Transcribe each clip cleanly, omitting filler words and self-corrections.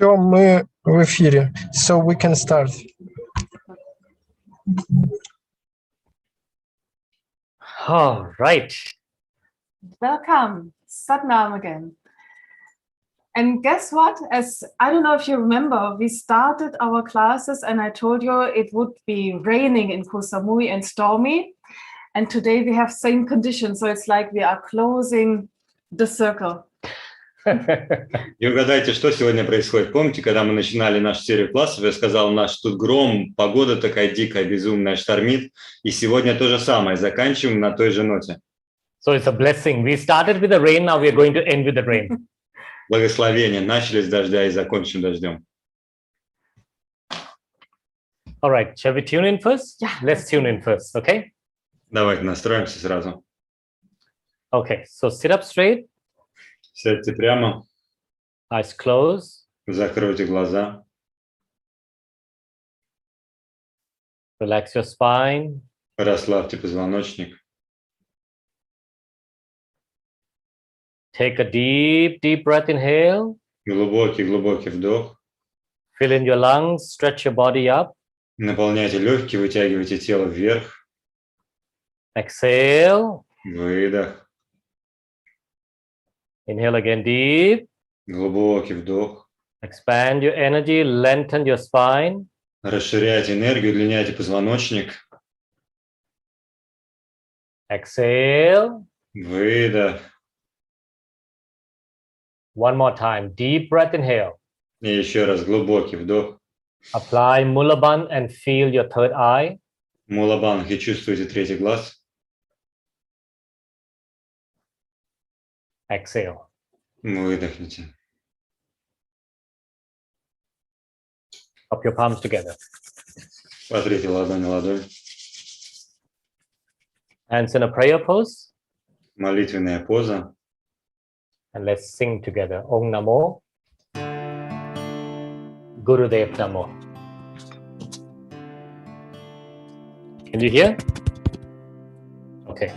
Все, мы в эфире. So we can start. All right. Welcome, Satnam again. And guess what? As I don't know if you remember, we started our classes and I told you it would be raining in Koh Samui and stormy. And today we have same conditions. So it's like we are closing the circle. И угадайте, что сегодня происходит. Помните, когда мы начинали нашу серию классов, я сказал, наш тут гром, погода такая дикая, безумная, штормит. И сегодня то же самое. Заканчиваем на той же ноте. So it's a blessing. We started with the rain, now we are going to end with the rain. Благословение. Начали с дождя и закончим дождем. All right, shall we tune in first? Yeah. Let's tune in first, okay? Давайте настроимся сразу. Okay, so sit up straight, Сядьте прямо, eyes closed, закройте глаза, relax your spine, расслабьте позвоночник. take a deep, deep breath, inhale, Глубокий вдох. fill in your lungs, stretch your body up, Наполняйте легкие, вытягивайте тело вверх. exhale, Выдох. inhale again deep, Глубокий вдох. expand your energy, lengthen your spine, Расширяйте энергию, удлиняйте позвоночник. exhale, Выдох. one more time, deep breath, inhale, И еще раз глубокий вдох. apply Mulabandh and feel your third eye, Мулабанг и чувствуйте третий глаз. exhale. Выдохните. Up your palms together. Потрите ладонь на ладонь. Hands in a prayer pose, Молитвенная поза. and let's sing together. Om Namo Gurudev Namo. Can you hear? Okay.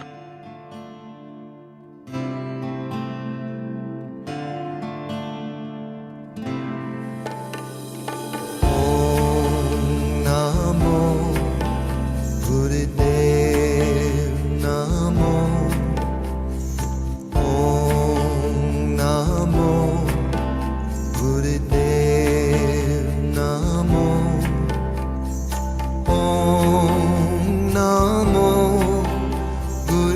Om Namo Gurudev Namo. Om Namo Gurudev Namo. Om Namo Gurudev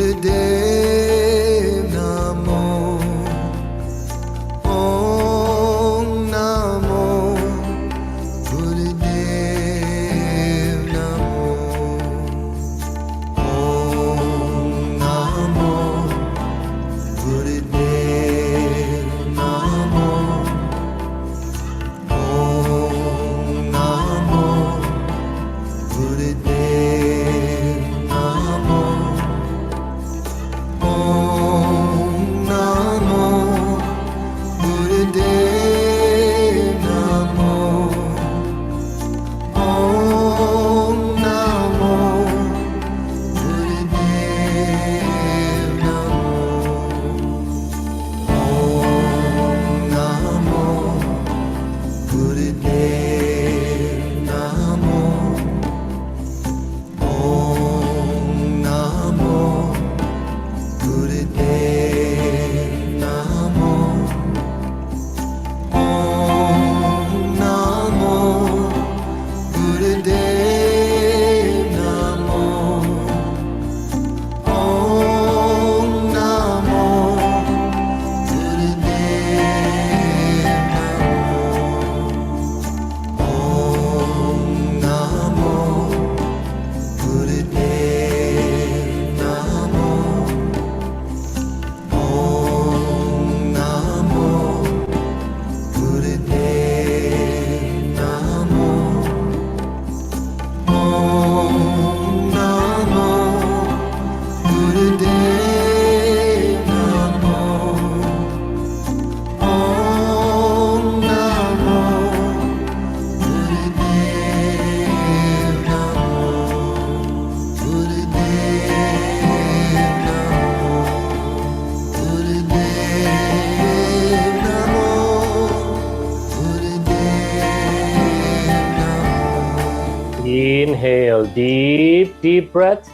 Inhale, deep breath.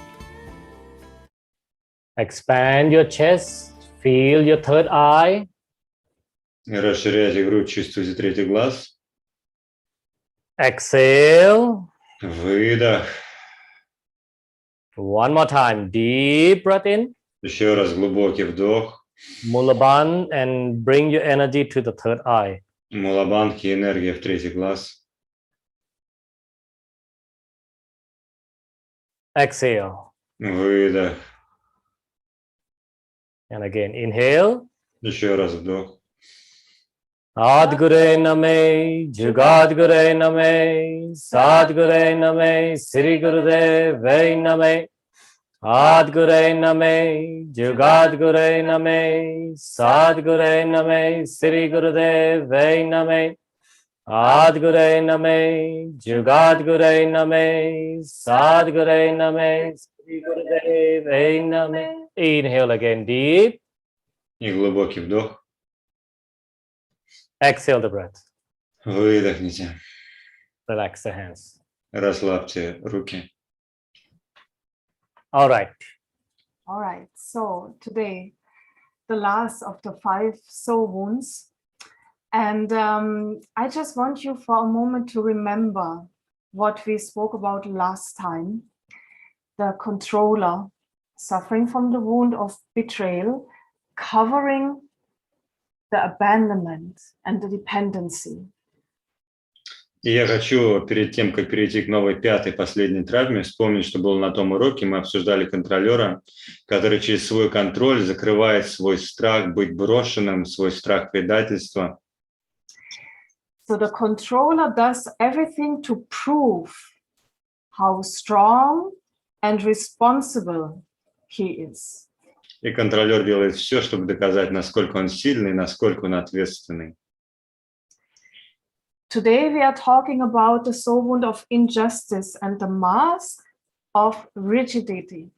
Expand your chest, feel your third eye. И расширяйте грудь, чувствуйте третий глаз. Exhale. Выдох. One more time, deep breath in. Еще раз глубокий вдох. Mula and bring your energy to the third eye. Мулабандхи, энергия в третий глаз. Exhale. Выдох. And again, inhale. Еще раз вдох. Sadguru Name, Jugadguru Name, Sadguru Name, Sri Gurudev Name, Adguru Name, Jugadguru Name, Sadguru Name, Sri Gurudev Name, Adguru Name, Jugadguru Name, Sadguru Name, Sri Gurudev Name. Inhale again, deep. И глубокий вдох. Exhale the breath. Выдохните. Relax the hands. Расслабьте руки. All right. All right, so today, the last of the 5 soul wounds. And I just want you for a moment to remember what we spoke about last time. The controller suffering from the wound of betrayal, covering the abandonment and the dependency. И я хочу, перед тем, как перейти к новой 5-й, последней травме, вспомнить, что было на том уроке. Мы обсуждали контролера, который через свой контроль закрывает свой страх быть брошенным, свой страх предательства. So the controller does everything to prove how strong and responsible he is. И контролер делает все, чтобы доказать, насколько он сильный, насколько он ответственный. Today we are talking about the soul wound of injustice and the mask of rigidity.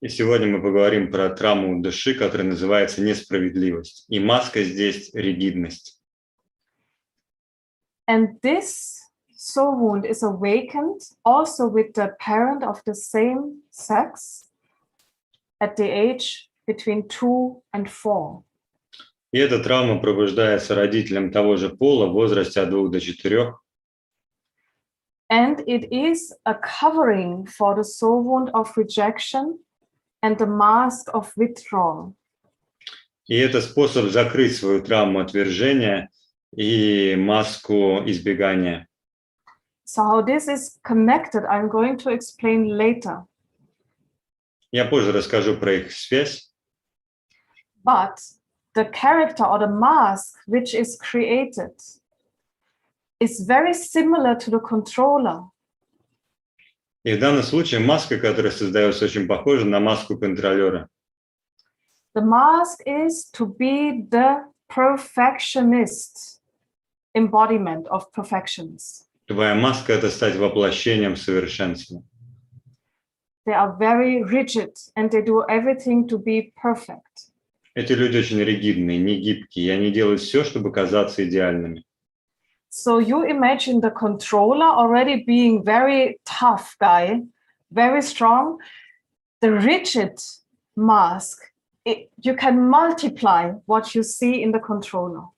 И сегодня мы поговорим про травму души, которая называется несправедливость. И маска здесь — ригидность. And this soul wound is awakened also with the parent of the same sex at the age between 2 and 4. И эта травма пробуждается родителям того же пола в возрасте от 2 до 4. And it is a covering for the soul wound of rejection and the mask of withdrawal. И это способ закрыть свою травму отвержения и маску избегания. So how this is connected, I'm going to explain later. Я позже расскажу про их связь. But the character or the mask which is created is very similar to the controller. И в данном случае маска, которая создается, очень похожа на маску контролера. The mask is to be the perfectionist embodiment of perfections. Твоя маска — это стать воплощением совершенства. They are very rigid and they do everything to be perfect. Эти люди очень ригидные, негибкие, и они делают все, чтобы казаться идеальными. So you imagine the controller already being very tough guy, very strong. The rigid mask, you can multiply what you see in the controller.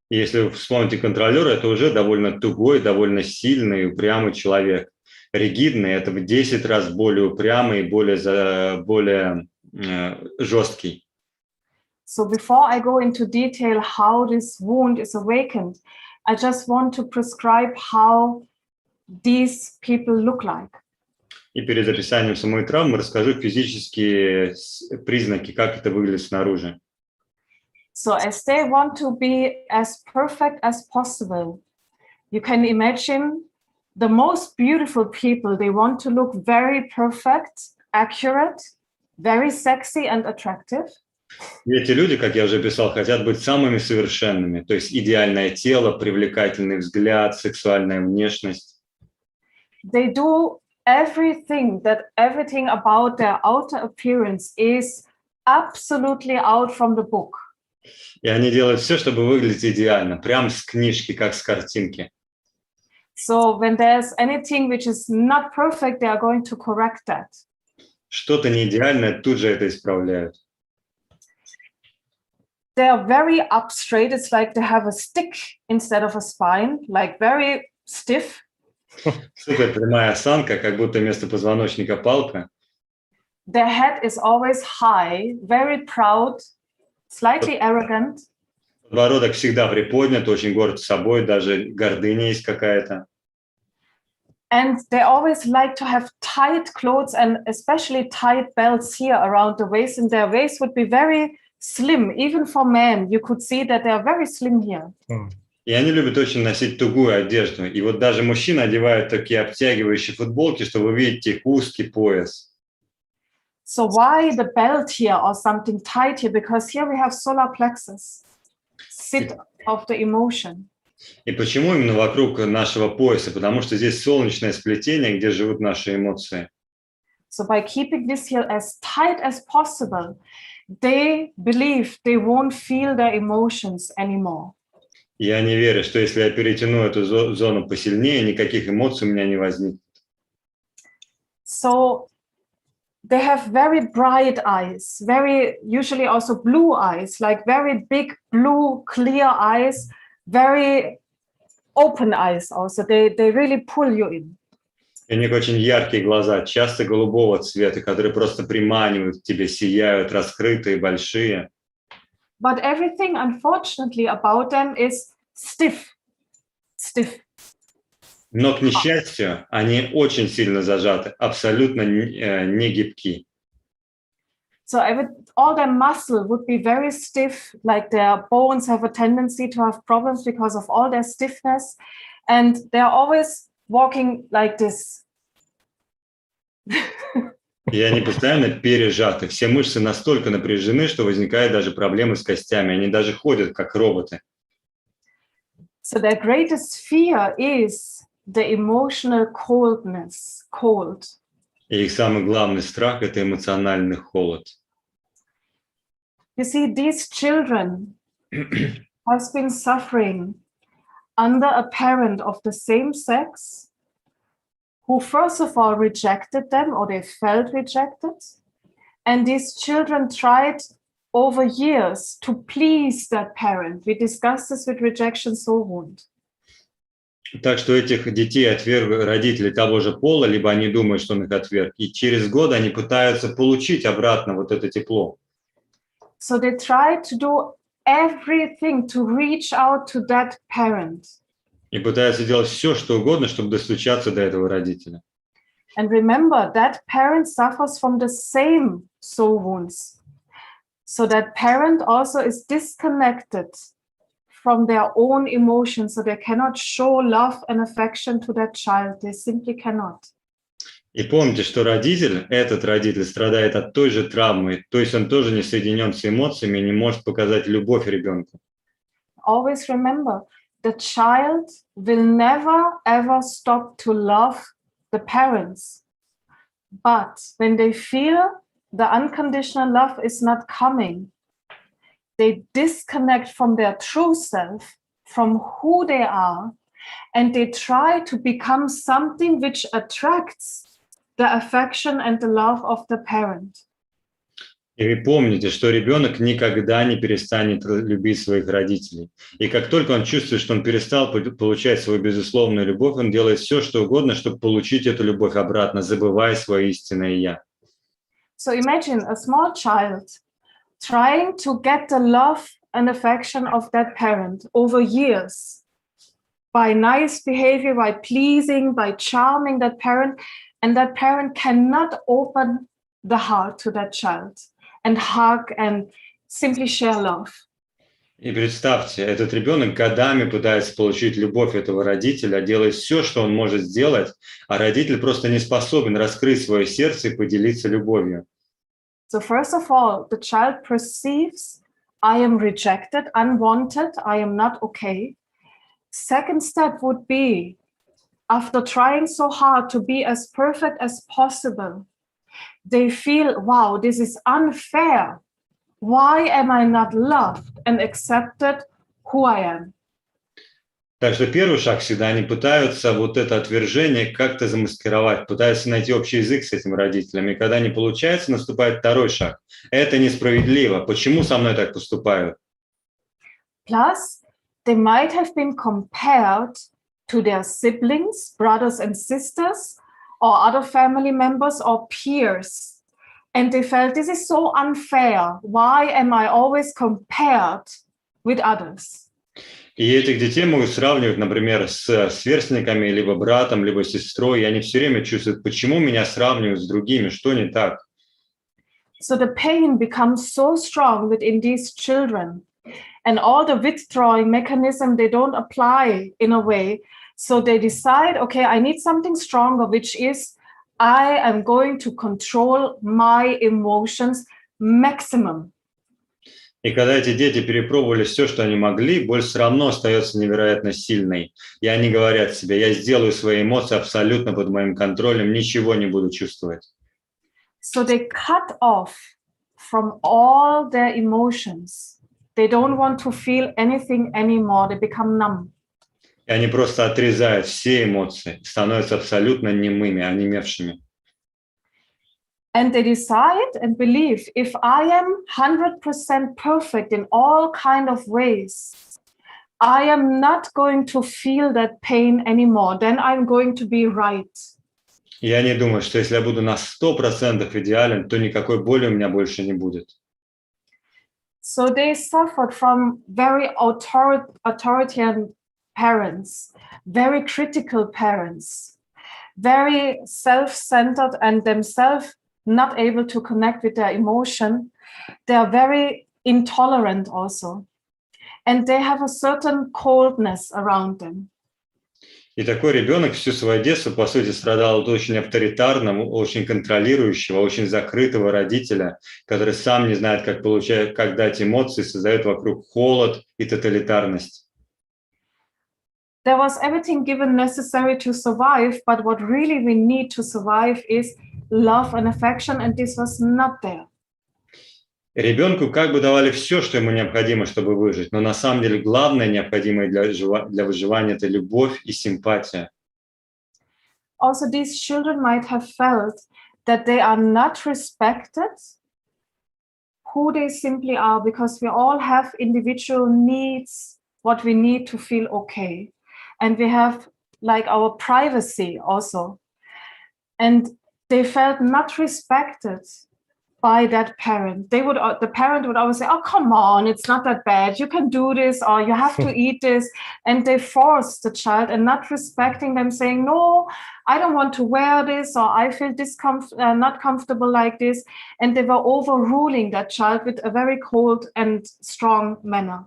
И если вы вспомните контролера, это уже довольно тугой, довольно сильный, упрямый человек. Ригидный — это в 10 раз более упрямый и более жесткий. So before I go into detail how this wound is awakened, I just want to prescribe how these people look like. И перед описанием самой травмы расскажу физические признаки, как это выглядит снаружи. So as they want to be as perfect as possible, you can imagine the most beautiful people, they want to look very perfect, accurate, very sexy and attractive. И эти люди, как я уже писал, хотят быть самыми совершенными, то есть идеальное тело, привлекательный взгляд, сексуальная внешность. They do everything about their outer appearance is absolutely out from the book. И они делают все, чтобы выглядеть идеально, прям с книжки, как с картинки. So when there's anything which is not perfect, they are going to correct that. Что-то не идеальное, тут же это исправляют. They are very up straight. It's like they have a stick instead of a spine, like very stiff. Супер прямая осанка, как будто вместо позвоночника палка. Their head is always high, very proud, slightly arrogant. Подбородок всегда приподнят, очень горд собой, даже гордыня есть какая-то. And they always like to have tight clothes and especially tight belts here around the waist. And their waist would be very slim. Even for men, you could see that they are very slim here. И они любят очень носить тугую одежду. И вот даже мужчины одевают такие обтягивающие футболки, что вы видите их узкий пояс. So why the belt here or something tight here? Because here we have solar plexus, seat of the emotion. И почему именно вокруг нашего пояса? Потому что здесь солнечное сплетение, где живут наши эмоции. So by keeping this here as tight as possible, they believe they won't feel their emotions anymore. Я не верю, что если я перетяну эту зону посильнее, никаких эмоций у меня не возникнет. So they have very bright eyes, very usually also blue eyes, like very big blue clear eyes, very open eyes also. They really pull you in. И у них очень яркие глаза, часто голубого цвета, которые просто приманивают к тебе, сияют, раскрытые, большие. But everything, unfortunately, about them is stiff. Но, к несчастью, они очень сильно зажаты, абсолютно не гибки. So all their muscle would be very stiff, like their bones have a tendency to have problems because of all their stiffness. And they're always walking like this. И они постоянно пережаты. Все мышцы настолько напряжены, что возникают даже проблемы с костями. Они даже ходят как роботы. So their greatest fear is the emotional coldness, cold. И их самый главный страх – это эмоциональный холод. You see, these children have been suffering under a parent of the same sex who first of all rejected them, or they felt rejected. And these children tried over years to please that parent. We discussed this with Rejection Soul Wound. Так что этих детей отверг родители того же пола, либо они думают, что он их отверг. И через год они пытаются получить обратно вот это тепло. So they try to do everything to reach out to that parent. И пытаются делать все, что угодно, чтобы достучаться до этого родителя. And remember, that parent suffers from the same soul wounds. So that parent also is disconnected from their own emotions, so they cannot show love and affection to that child. They simply cannot. И помните, что родитель, этот родитель, страдает от той же травмы, то есть он тоже не соединен с эмоциями и не может показать любовь ребенку. Always remember, the child will never ever stop to love the parents. But when they feel the unconditional love is not coming, they disconnect from their true self, from who they are, and they try to become something which attracts the affection and the love of the parent. И вы помните, что ребенок никогда не перестанет любить своих родителей. И как только он чувствует, что он перестал получать свою безусловную любовь, он делает все, что угодно, чтобы получить эту любовь обратно, забывая свое истинное «я». So imagine a small child trying to get the love and affection of that parent over years by nice behavior, by pleasing, by charming that parent, and that parent cannot open the heart to that child and hug and simply share love. И представьте, этот ребенок годами пытается получить любовь этого родителя, делает все, что он может сделать, а родитель просто не способен раскрыть свое сердце и поделиться любовью. So first of all, the child perceives, I am rejected, unwanted, I am not okay. Second step would be, after trying so hard to be as perfect as possible, they feel, wow, this is unfair. Why am I not loved and accepted who I am? Так что первый шаг всегда они пытаются вот это отвержение как-то замаскировать, пытаются найти общий язык с этим родителем. И когда не получается, наступает второй шаг. Это несправедливо. Почему со мной так поступают? Plus, they might have been compared to their siblings, brothers and sisters, or other family members or peers. And they felt, this is so unfair. Why am I always compared with others? И этих детей могут сравнивать, например, с сверстниками, либо братом, либо сестрой, и они все время чувствуют, почему меня сравнивают с другими, что не так. So the pain becomes so strong within these children, and all the withdrawing mechanism, they don't apply in a way. So they decide, okay, I need something stronger, which is I am going to control my emotions maximum. И когда эти дети перепробовали все, что они могли, боль все равно остается невероятно сильной. И они говорят себе, я сделаю свои эмоции абсолютно под моим контролем, ничего не буду чувствовать. So they cut off from all their emotions. They don't want to feel anything anymore. They become numb. И они просто отрезают все эмоции, становятся абсолютно немыми, онемевшими. And they decide and believe, if I am 100% perfect in all kind of ways, I am not going to feel that pain anymore. Then I'm going to be right. И они думают, что если я буду на 100% идеален, то никакой боли у меня больше не будет. So they suffered from very authoritarian parents, very critical parents, very self-centered and themselves not able to connect with their emotion. They are very intolerant also. And they have a certain coldness around them. И такой ребенок всю свое детство, по сути, страдал от очень авторитарного, очень контролирующего, очень закрытого родителя, который сам не знает, как дать эмоции, создает вокруг холод и тоталитарность. There was everything given necessary to survive, but what really we need to survive is love and affection, and this was not there. Ребенку как бы давали все, что ему необходимо, чтобы выжить, но на самом деле главное необходимое для выживания – это любовь и симпатия. Also, these children might have felt that they are not respected who they simply are, because we all have individual needs, what we need to feel okay. And we have like our privacy also. And they felt not respected by that parent. The parent would always say, oh, come on, it's not that bad. You can do this, or you have to eat this. And they force the child and not respecting them, saying, no, I don't want to wear this, or I feel not comfortable like this. And they were overruling that child with a very cold and strong manner.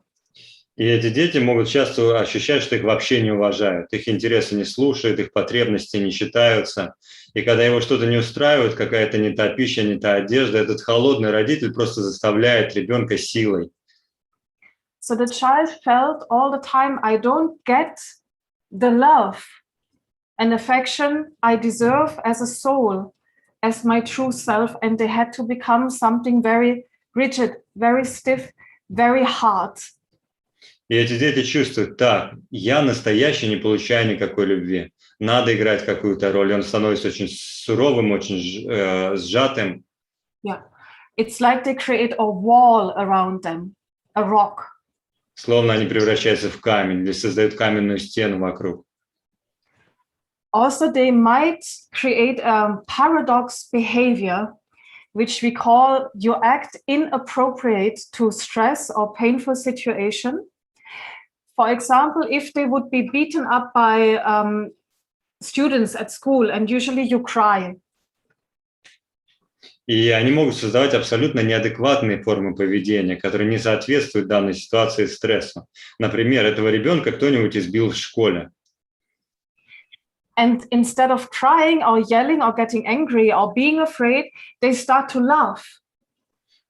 И эти дети могут часто ощущать, что их вообще не уважают, их интересы не слушают, их потребности не считаются. И когда его что-то не устраивает, какая-то не та пища, не та одежда, этот холодный родитель просто заставляет ребенка силой. So the child felt all the time, I don't get the love and affection I deserve as a soul, as my true self, and they had to become something very rigid, very stiff, very hard. И эти дети чувствуют, так, я настоящий не получаю никакой любви. Надо играть какую-то роль. И он становится очень суровым, очень сжатым. Yeah, it's like they create a wall around them, a rock. Словно они превращаются в камень или создают каменную стену вокруг. Also, they might create a paradox behavior, which we call you act inappropriate to stress or painful situation. For example, if they would be beaten up by students at school, and usually you cry. И они могут создавать абсолютно неадекватные формы поведения, которые не соответствуют данной ситуации стресса. Например, этого ребенка кто-нибудь избил в школе. And instead of crying or yelling or getting angry or being afraid, they start to laugh.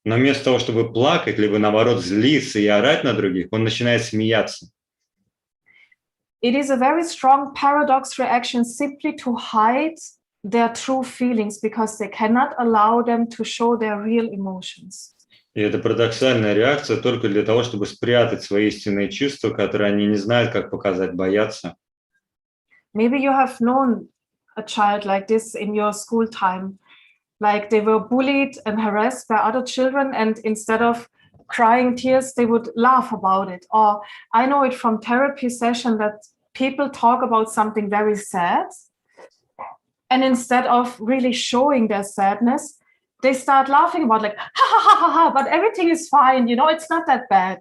Но вместо того, чтобы плакать, либо наоборот злиться и орать на других, он начинает смеяться. It is a very strong paradox reaction simply to hide their true feelings, because they cannot allow them to show their real emotions. И это парадоксальная реакция только для того, чтобы спрятать свои истинные чувства, которые они не знают, как показать, боятся. Maybe you have known a child like this in your school time, like they were bullied and harassed by other children, and instead of crying tears, they would laugh about it. Or I know it from therapy session that people talk about something very sad, and instead of really showing their sadness, they start laughing about like, ha ha ha ha ha, but everything is fine, you know, it's not that bad.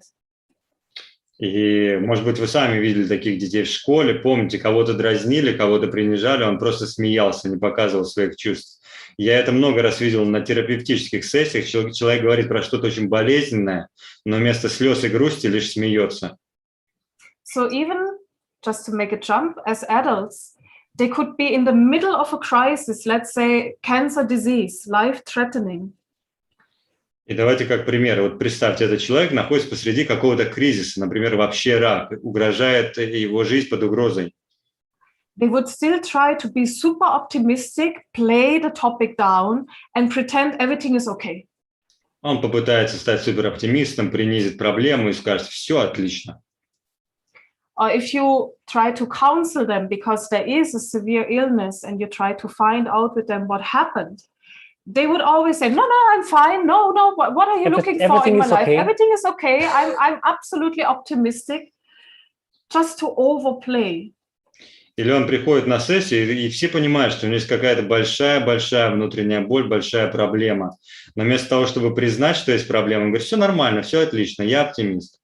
И, может быть, вы сами видели таких детей в школе, помните, кого-то дразнили, кого-то принижали, он просто смеялся, не показывал своих чувств. Я это много раз видел на терапевтических сессиях. Человек говорит про что-то очень болезненное, но вместо слез и грусти лишь смеется. So even, just to make a jump, as adults, they could be in the middle of a crisis, let's say cancer disease, life-threatening. И давайте как пример. Вот представьте, этот человек находится посреди какого-то кризиса, например, вообще рак, угрожает его жизнь под угрозой. They would still try to be super optimistic, play the topic down, and pretend everything is okay. Он попытается стать супероптимистом, принизит проблему и скажет: все отлично. Or if you try to counsel them because there is a severe illness and you try to find out with them what happened, they would always say, no, I'm fine. No, what are you looking for in Everything my is life? okay. Everything is okay. I'm absolutely optimistic, just to overplay. Или он приходит на сессию, и все понимают, что у него есть какая-то большая-большая внутренняя боль, большая проблема. Но вместо того, чтобы признать, что есть проблема, он говорит: все нормально, все отлично, я оптимист.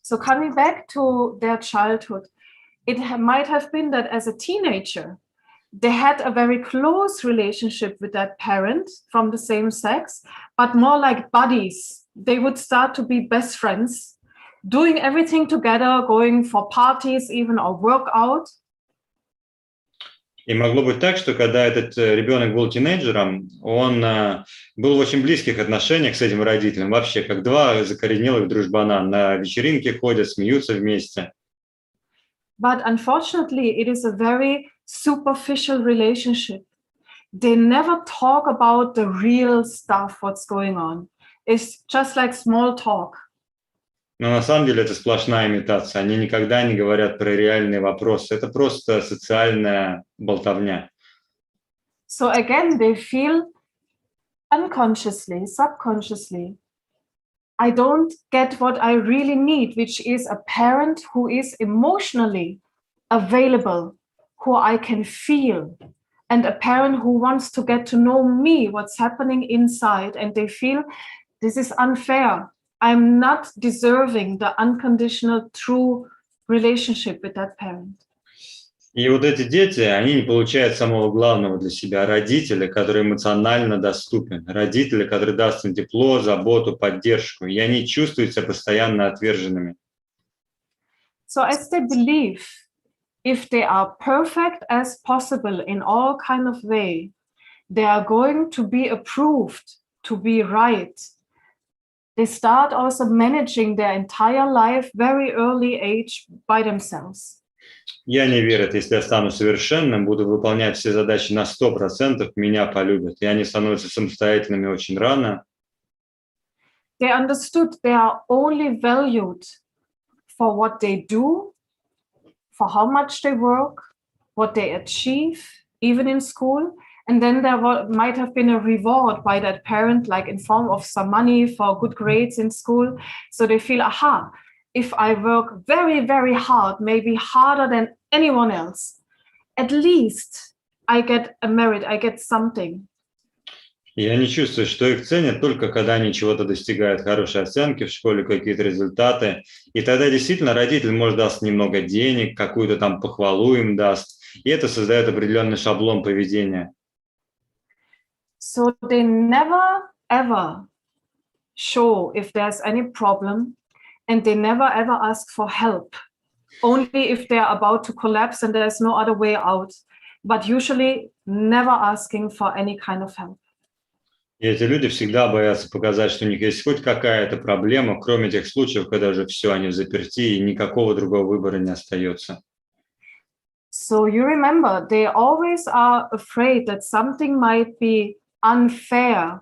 So coming back to their childhood, it might have been that as a teenager, they had a very close relationship with that parent from the same sex, but more like buddies. They would start to be best friends, doing everything together, going for parties even or workout. И могло быть так, что когда этот ребенок был тинейджером, он был в очень близких отношениях с этим родителем, вообще как два закоренелых дружбана, на вечеринки ходят, смеются вместе. But unfortunately, it is a very superficial relationship. They never talk about the real stuff, what's going on. It's just like small talk. Но на самом деле это сплошная имитация. Они никогда не говорят про реальные вопросы. Это просто социальная болтовня. So again, they feel unconsciously, subconsciously, I don't get what I really need, which is a parent who is emotionally available, who I can feel, and a parent who wants to get to know me, what's happening inside, and they feel this is unfair. I'm not deserving the unconditional, true relationship with that parent. И вот эти дети, они не получают самого главного для себя — родителя, который эмоционально доступен, родителя, который даст им тепло, заботу, поддержку, и они чувствуют себя постоянно отверженными. So as they believe, if they are perfect as possible in all kind of way, they are going to be approved to be right. They start also managing their entire life very early age by themselves. И они верят: если я стану совершенным, буду выполнять все задачи на 100%, меня полюбят. И они становятся самостоятельными очень рано. They understood they are only valued for what they do, for how much they work, what they achieve, even in school. And then there might have been a reward by that parent, like in form of some money for good grades in school. So they feel, aha, if I work very, very hard, maybe harder than anyone else, at least I get a merit, I get something. И они чувствуют, что их ценят только когда они чего-то достигают, хорошие оценки в школе, какие-то результаты. И тогда действительно родитель, может, даст немного денег, какую-то там похвалу им даст. И это создает определенный шаблон поведения. So they never, ever show if there's any problem, and they never, ever ask for help. Only if they're about to collapse and there's no other way out. But usually never asking for any kind of help. И эти люди всегда боятся показать, что у них есть хоть какая-то проблема, кроме тех случаев, когда уже все, они в заперти, и никакого другого выбора не остается. So you remember, they always are afraid that something might be unfair,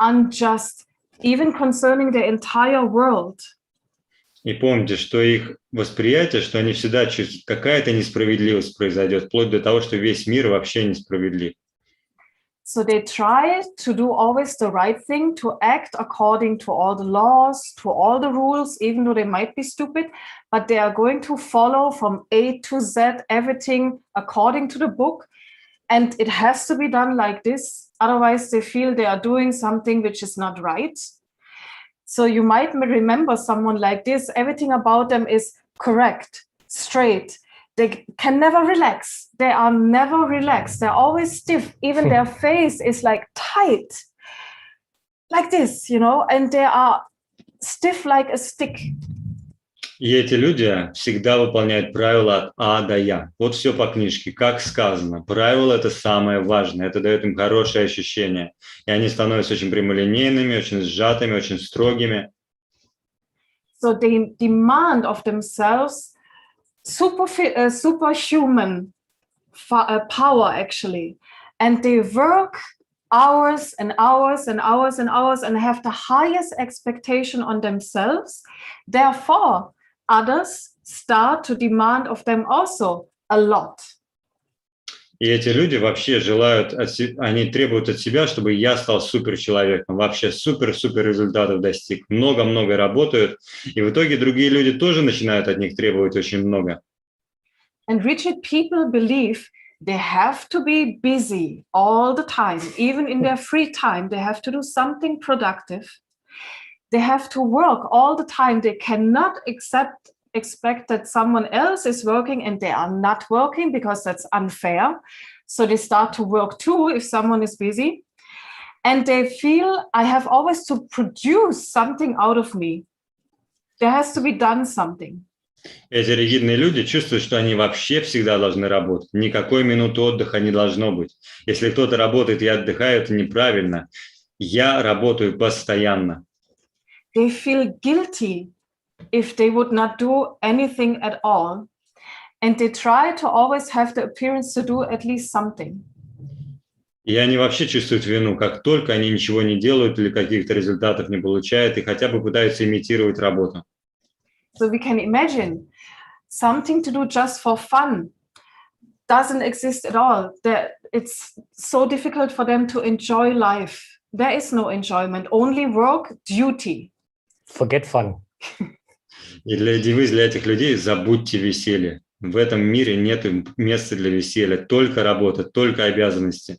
unjust, even concerning the entire world. И помните, что их восприятие, что они всегда чувствуют, какая-то несправедливость произойдет, вплоть до того, что весь мир вообще несправедлив. So they try to do always the right thing, to act according to all the laws, to all the rules, even though they might be stupid, but they are going to follow from A to Z everything according to the book. And it has to be done like this. Otherwise, they feel they are doing something which is not right. So you might remember someone like this. Everything about them is correct, straight. They can never relax. They are never relaxed. They're always stiff. Even their face is like tight, like this, and they are stiff like a stick. И эти люди всегда выполняют правила от А до Я. Вот все по книжке, как сказано. Правила – это самое важное, это дает им хорошее ощущение. И они становятся очень прямолинейными, очень сжатыми, очень строгими. So they demand of themselves superhuman power, actually. And they work hours and hours and hours and hours and have the highest expectation on themselves. Therefore, others start to demand of them also a lot. И эти люди вообще желают, они требуют от себя, чтобы я стал суперчеловеком, вообще супер-супер результатов достиг, много-много работают, и в итоге другие люди тоже начинают от них требовать очень много. And rigid people believe they have to be busy all the time, even in their free time, they have to do something productive. They have to work all the time. They cannot expect that someone else is working and they are not working because that's unfair. So they start to work too if someone is busy. And they feel I have always to produce something out of me. There has to be done something. Эти ригидные люди чувствуют, что они вообще всегда должны работать. Никакой минуты отдыха не должно быть. Если кто-то работает и отдыхает, это неправильно. Я работаю постоянно. They feel guilty if they would not do anything at all. And they try to always have the appearance to do at least something. И они вообще чувствуют вину, как только они ничего не делают или каких-то результатов не получают, и хотя бы пытаются имитировать работу. So we can imagine something to do just for fun doesn't exist at all. It's so difficult for them to enjoy life. There is no enjoyment, only work, duty. Forget fun. И девиз для этих людей – забудьте веселье. В этом мире нет места для веселья, только работа, только обязанности.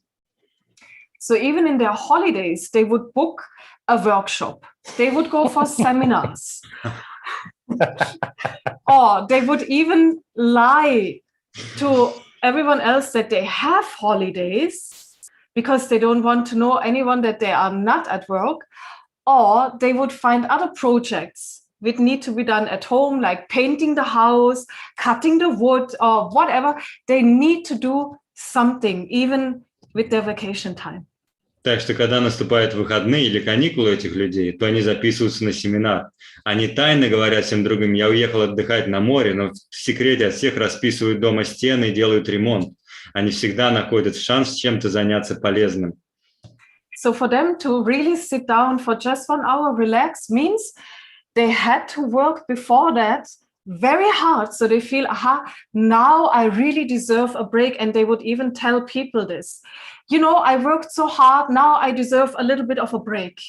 So even in their holidays, they would book a workshop. They would go for seminars. Or they would even lie to everyone else that they have holidays because they don't want to know anyone that they are not at work. Or they would find other projects which need to be done at home, like painting the house, cutting the wood, or whatever. They need to do something, even with their vacation time. Так что, когда наступают выходные или каникулы этих людей, то они записываются на семинар. Они тайно говорят всем другим: я уехал отдыхать на море, но в секрете от всех расписывают дома стены и делают ремонт. Они всегда находят шанс чем-то заняться полезным. So for them to really sit down for just 1 hour, relax, means they had to work before that very hard. So they feel, now I really deserve a break. And they would even tell people this. I worked so hard, now I deserve a little bit of a break.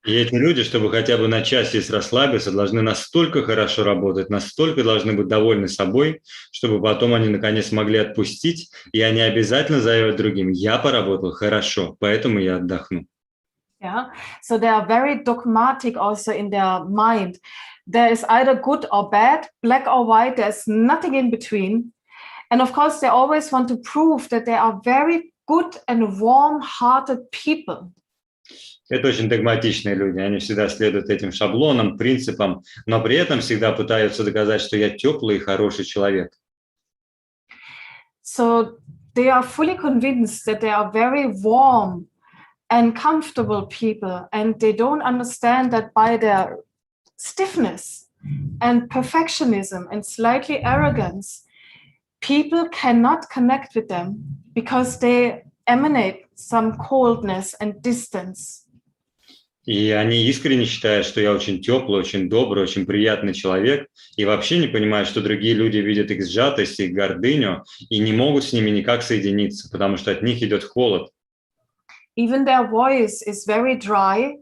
И эти люди, чтобы хотя бы на час здесь расслабиться, должны настолько хорошо работать, настолько должны быть довольны собой, чтобы потом они наконец могли отпустить, и они обязательно заявят другим: я поработал хорошо, поэтому я отдохну. Yeah, so they are very dogmatic also in their mind. There is either good or bad, black or white, there's nothing in between. And of course, they always want to prove that they are very good and warm-hearted people. Это очень догматичные люди, они всегда следуют этим шаблонам, принципам, но при этом всегда пытаются доказать, что я теплый и хороший человек. So they are fully convinced that they are very warm and comfortable people, and they don't understand that by their stiffness and perfectionism and slightly arrogance, people cannot connect with them because they emanate some coldness and distance. И они искренне считают, что я очень теплый, очень добрый, очень приятный человек, и вообще не понимают, что другие люди видят их сжатость, их гордыню, и не могут с ними никак соединиться, потому что от них идет холод. Even their voice is very dry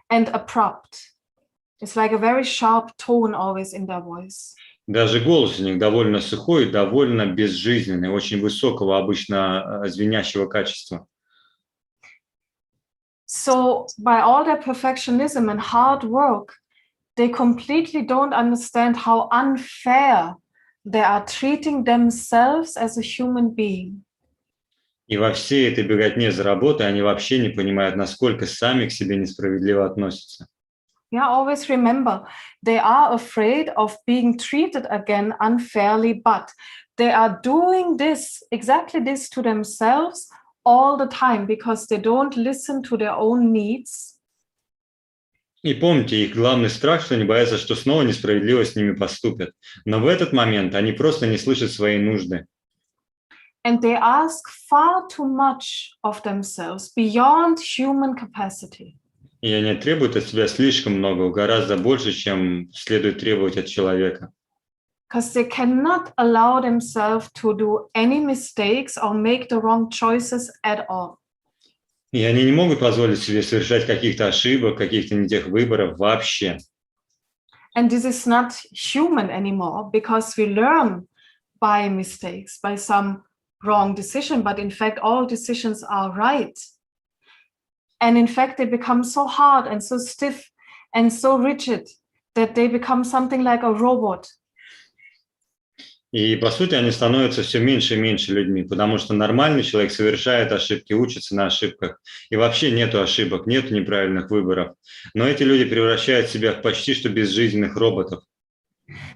and abrupt. It's like a very sharp tone always in their voice. Даже голос у них довольно сухой, довольно безжизненный, очень высокого, обычно звенящего качества. So by all their perfectionism and hard work, they completely don't understand how unfair they are treating themselves as a human being. И во всей этой беготне за работой они вообще не понимают, насколько сами к себе несправедливо относятся. Yeah, always remember, they are afraid of being treated again unfairly, but they are doing this, exactly this to themselves all the time because they don't listen to their own needs. И помните, их главный страх, что они боятся, что снова несправедливо с ними поступят. Но в этот момент они просто не слышат свои нужды. And they ask far too much of themselves, beyond human capacity. И они требуют от себя слишком много, гораздо больше, чем следует требовать от человека. Because they cannot allow themselves to do any mistakes or make the wrong choices at all. И они не могут позволить себе совершать каких-то ошибок, каких-то не тех выборов вообще. And this is not human anymore because we learn by mistakes, by some wrong decision, but in fact, all decisions are right. And in fact, they become so hard and so stiff and so rigid that they become something like a robot. И, по сути, они становятся все меньше и меньше людьми, потому что нормальный человек совершает ошибки, учится на ошибках. И вообще нету ошибок, нету неправильных выборов. Но эти люди превращают себя в почти что безжизненных роботов.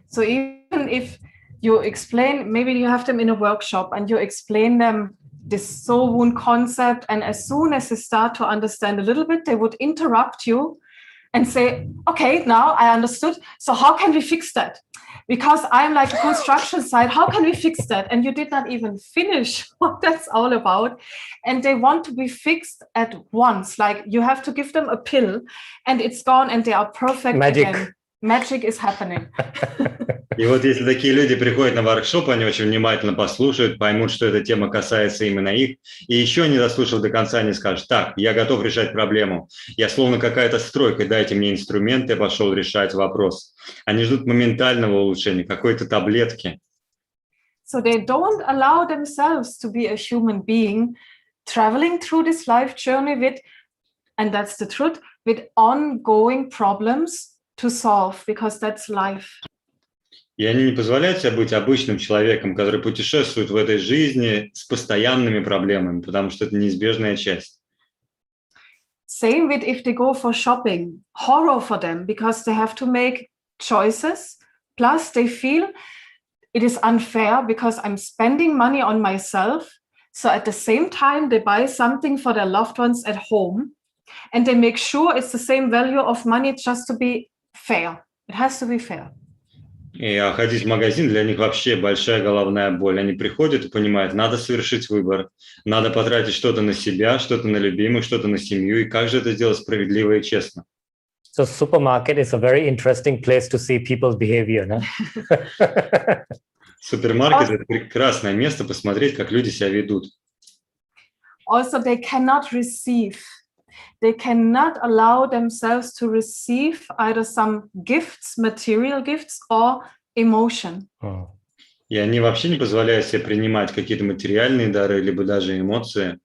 So even if you explain, maybe you have them in a workshop and you explain them this soul wound concept, and as soon as they start to understand a little bit, they would interrupt you and say, okay, now I understood. So how can we fix that? Because I'm like a construction site, how can we fix that? And you did not even finish what that's all about. And they want to be fixed at once. Like you have to give them a pill and it's gone and they are perfect Magic. again. Magic is happening. И вот если такие люди приходят на воркшоп, они очень внимательно послушают, поймут, что эта тема касается именно их, и еще не дослушав до конца, они скажут: так, я готов решать проблему, я словно какая-то стройка, дайте мне инструменты, я пошел решать вопрос. Они ждут моментального улучшения, какой-то таблетки. So they don't allow themselves to be a human being traveling through this life journey with, and that's the truth, with ongoing problems to solve, because that's life. И они не позволяют себе быть обычным человеком, который путешествует в этой жизни с постоянными проблемами, потому что это неизбежная часть. Same with if they go for shopping, horror for them because they have to make choices. Plus they feel it is unfair because I'm spending money on myself. So at the same time, they buy something for their loved ones at home and they make sure it's the same value of money just to be fair. It has to be fair. И ходить в магазин для них вообще большая головная боль. Они приходят и понимают, надо совершить выбор, надо потратить что-то на себя, что-то на любимых, что-то на семью, и как же это сделать справедливо и честно. So supermarket is a very interesting place to see people's behavior, no? Супермаркет – это прекрасное место посмотреть, как люди себя ведут. Also, they cannot receive. They cannot allow themselves to receive either some gifts, material gifts, or emotion. И они вообще не позволяют себе принимать какие-то материальные дары, либо даже эмоции.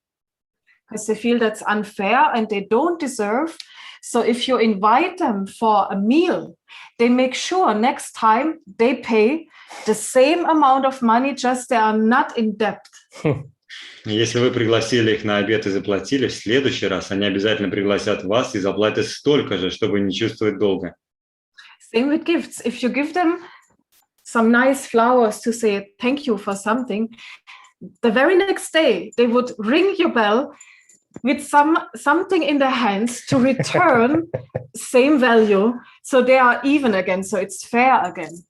Because they feel that's unfair and they don't deserve. So if you invite them for a meal, they make sure next time they pay the same amount of money, just they are not in debt. Если вы пригласили их на обед и заплатили, в следующий раз они обязательно пригласят вас и заплатят столько же, чтобы не чувствовать долга. Same with gifts. If you give them some nice flowers to say thank you for something, the very next day they would ring your bell with something in their hands to return same value. So they are even again. So it's fair again.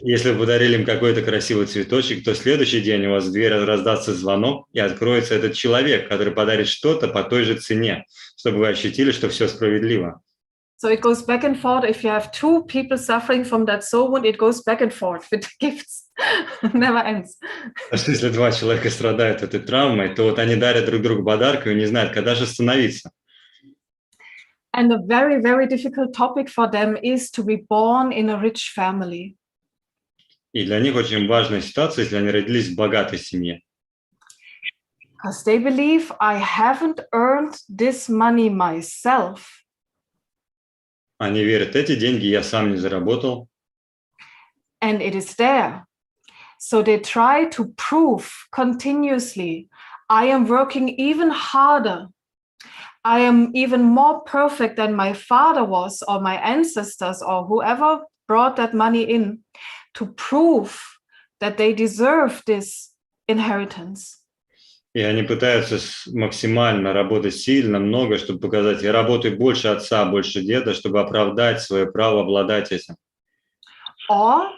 Если вы подарили им какой-то красивый цветочек, то в следующий день у вас в дверь раздастся звонок, и откроется этот человек, который подарит что-то по той же цене, чтобы вы ощутили, что все справедливо. So it goes back and forth. If you have two people suffering from that soul wound, it goes back and forth with gifts. Never ends. А что если два человека страдают этой травмой, то вот они дарят друг другу подарки и не знают, когда же остановиться. And a very, very difficult topic for them is to be born in a rich family. И для них очень важная ситуация, если они родились в богатой семье. Because they believe I haven't earned this money myself. Они верят, эти деньги я сам не заработал, And it is there. So they try to prove continuously, I am working even harder. I am even more perfect than my father was, or my ancestors, or whoever brought that money in, to prove that they deserve this inheritance. и они пытаются максимально работать сильно, много, чтобы показать, я работаю больше отца, больше деда, чтобы оправдать свое право обладать этим. Or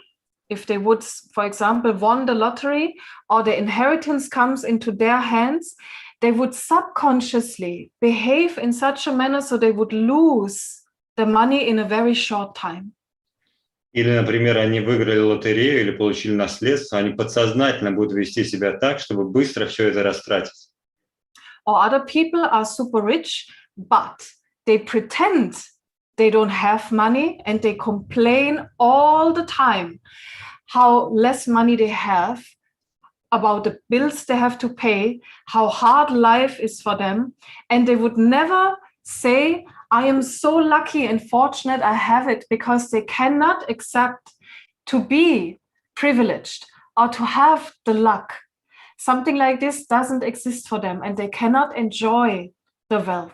if they would, for example, won the lottery or the inheritance comes into their hands, they would subconsciously behave in such a manner so they would lose the money in a very short time. Или, например, они выиграли лотерею или получили наследство, они подсознательно будут вести себя так, чтобы быстро все это растратить. Or other people are super rich, but they pretend they don't have money and they complain all the time how less money they have, about the bills they have to pay, how hard life is for them. And they would never say, I am so lucky and fortunate I have it, because they cannot accept to be privileged or to have the luck. Something like this doesn't exist for them and they cannot enjoy the wealth.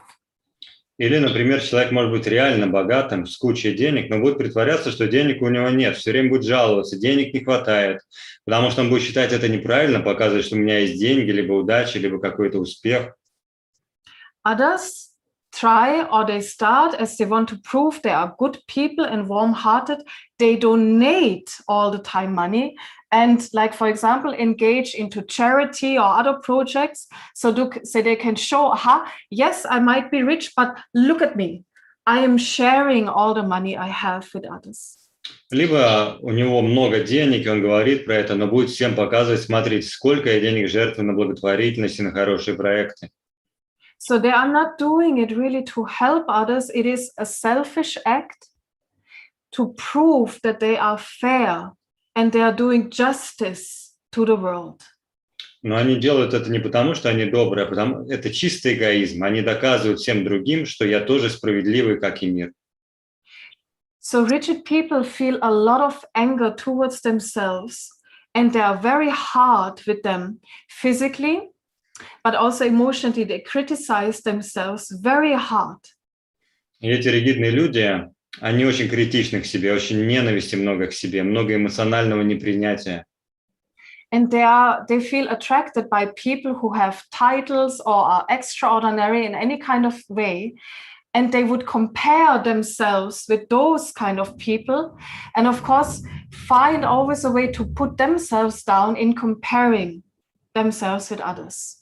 Или, например, человек может быть реально богатым, с кучей денег, но будет притворяться, что денег у него нет, все время будет жаловаться, денег не хватает, потому что он будет считать это неправильно, показывать, что у меня есть деньги, либо удача, либо какой-то успех. Others try, or they start, as they want to prove they are good people and warm-hearted, they donate all the time money and, like, for example, engage into charity or other projects so they can show, yes, I might be rich, but look at me. I am sharing all the money I have with others. Либо у него много денег, и он говорит про это, но будет всем показывать, смотрите, сколько я денег жертвую на благотворительность и на хорошие проекты. So they are not doing it really to help others. It is a selfish act to prove that they are fair and they are doing justice to the world. Но они делают это не потому, что они добрые, а потому это чистый эгоизм. Они доказывают всем другим, что я тоже справедливый, как и мир. So rigid people feel a lot of anger towards themselves, and they are very hard with them physically, but also emotionally. They criticize themselves very hard. И эти ригидные люди, они очень критичны к себе, очень ненависти много к себе, много эмоционального непринятия. And they feel attracted by people who have titles or are extraordinary in any kind of way. And they would compare themselves with those kind of people. And of course, find always a way to put themselves down in comparing themselves with others.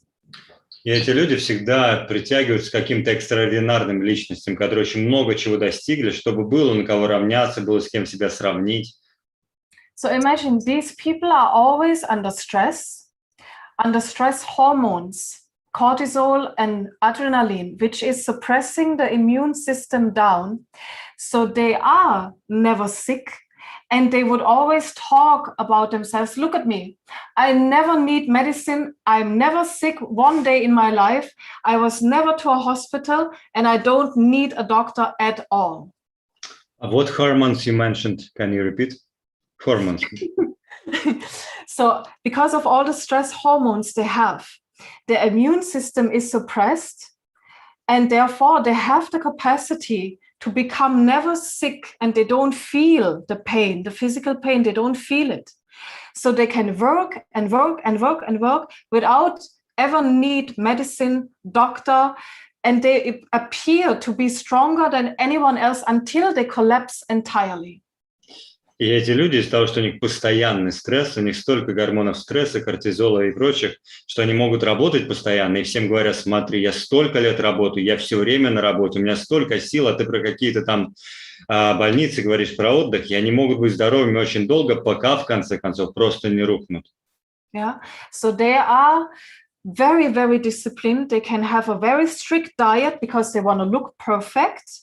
И эти люди всегда притягиваются к каким-то экстраординарным личностям, которые очень много чего достигли, чтобы было на кого равняться, было с кем себя сравнить. So imagine these people are always under stress hormones, cortisol and adrenaline, which is suppressing the immune system down. So they are never sick. And they would always talk about themselves. Look at me. I never need medicine. I'm never sick one day in my life. I was never to a hospital and I don't need a doctor at all. What hormones you mentioned? Can you repeat? Hormones. So because of all the stress hormones they have, the immune system is suppressed and therefore they have the capacity to become never sick, and they don't feel the pain, the physical pain, they don't feel it. So they can work and work and work and work without ever need medicine, doctor, and they appear to be stronger than anyone else until they collapse entirely. И эти люди из-за того, что у них постоянный стресс, у них столько гормонов стресса, кортизола и прочих, что они могут работать постоянно, и всем говорят: смотри, я столько лет работаю, я все время на работе, у меня столько сил, а ты про какие-то там больницы говоришь, про отдых, и они могут быть здоровыми очень долго, пока в конце концов просто не рухнут. Yeah. So they are very, very disciplined. They can have a very strict diet because they want to look perfect,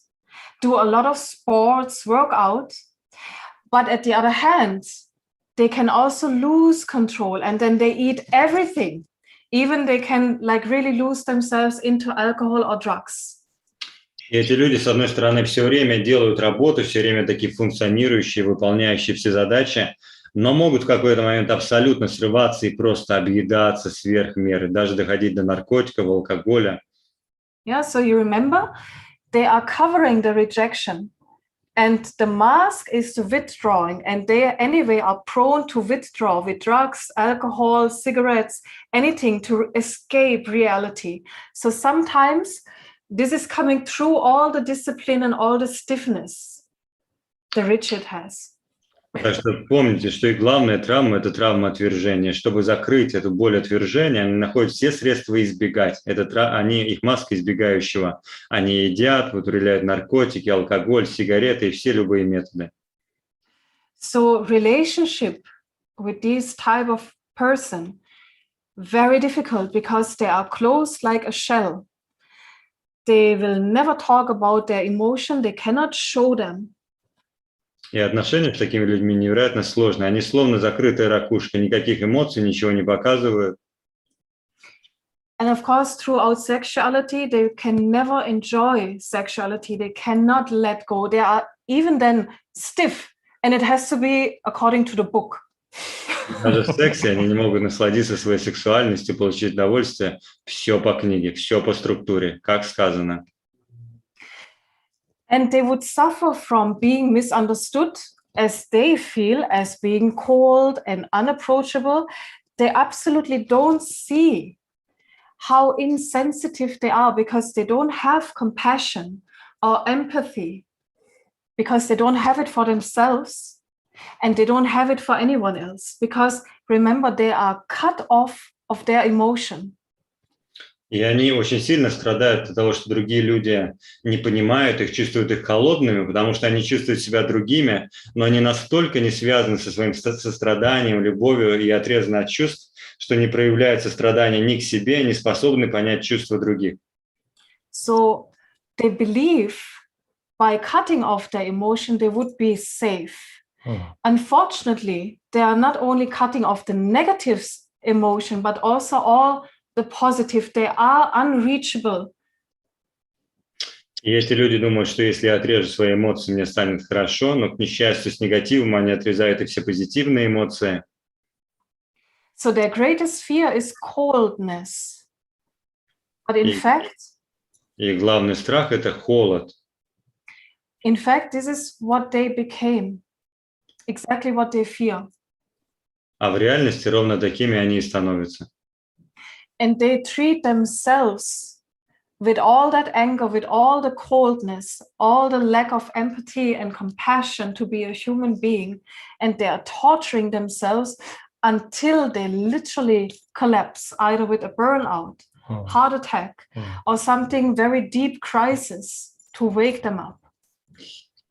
do a lot of sports, work out. But at the other hand, they can also lose control, and then they eat everything. Even they can like really lose themselves into alcohol or drugs. И эти люди, с одной стороны, все время делают работу, все время такие функционирующие, выполняющие все задачи, но могут в какой-то момент абсолютно срываться и просто объедаться сверх меры, даже доходить до наркотиков, алкоголя. Yeah, so you remember, they are covering the rejection, and the mask is the withdrawing, and they anyway are prone to withdraw with drugs, alcohol, cigarettes, anything to escape reality. So sometimes this is coming through all the discipline and all the stiffness the rigid has. Так что помните, что их главная травма – это травма отвержения. Чтобы закрыть эту боль отвержения, они находят все средства избегать. Они, их маска избегающего. Они едят, употребляют наркотики, алкоголь, сигареты и все любые методы. So relationship with this type of person, very difficult because they are closed like a shell. They will never talk about their emotion. They cannot show them. И отношения с такими людьми невероятно сложные. Они словно закрытая ракушка, никаких эмоций, ничего не показывают. And of course, throughout sexuality, they can never enjoy sexuality. They cannot let go. They are even then stiff, and it has to be according to the book. Даже в сексе они не могут насладиться своей сексуальностью, получить удовольствие. Все по книге, все по структуре, как сказано. And they would suffer from being misunderstood, as they feel, as being cold and unapproachable. They absolutely don't see how insensitive they are because they don't have compassion or empathy, because they don't have it for themselves and they don't have it for anyone else. Because remember, they are cut off of their emotion. И они очень сильно страдают от того, что другие люди не понимают их, чувствуют их холодными, потому что они чувствуют себя другими, но они настолько не связаны со своим состраданием, любовью и отрезаны от чувств, что не проявляют сострадания ни к себе, не способны понять чувства других. So they believe by cutting off their emotion, they would be safe. Unfortunately, they are not only cutting off the negative emotion, but also all the positive. They are unreachable. И эти люди думают, что если я отрежу свои эмоции, мне станет хорошо, но, к несчастью, с негативом они отрезают и все позитивные эмоции. So their greatest fear is coldness. But in fact, И главный страх – это холод. this is what they became. Exactly what they fear. А в реальности ровно такими они и становятся. And they treat themselves with all that anger, with all the coldness, all the lack of empathy and compassion to be a human being. And they are torturing themselves until they literally collapse, either with a burnout, heart attack, or something very deep crisis to wake them up.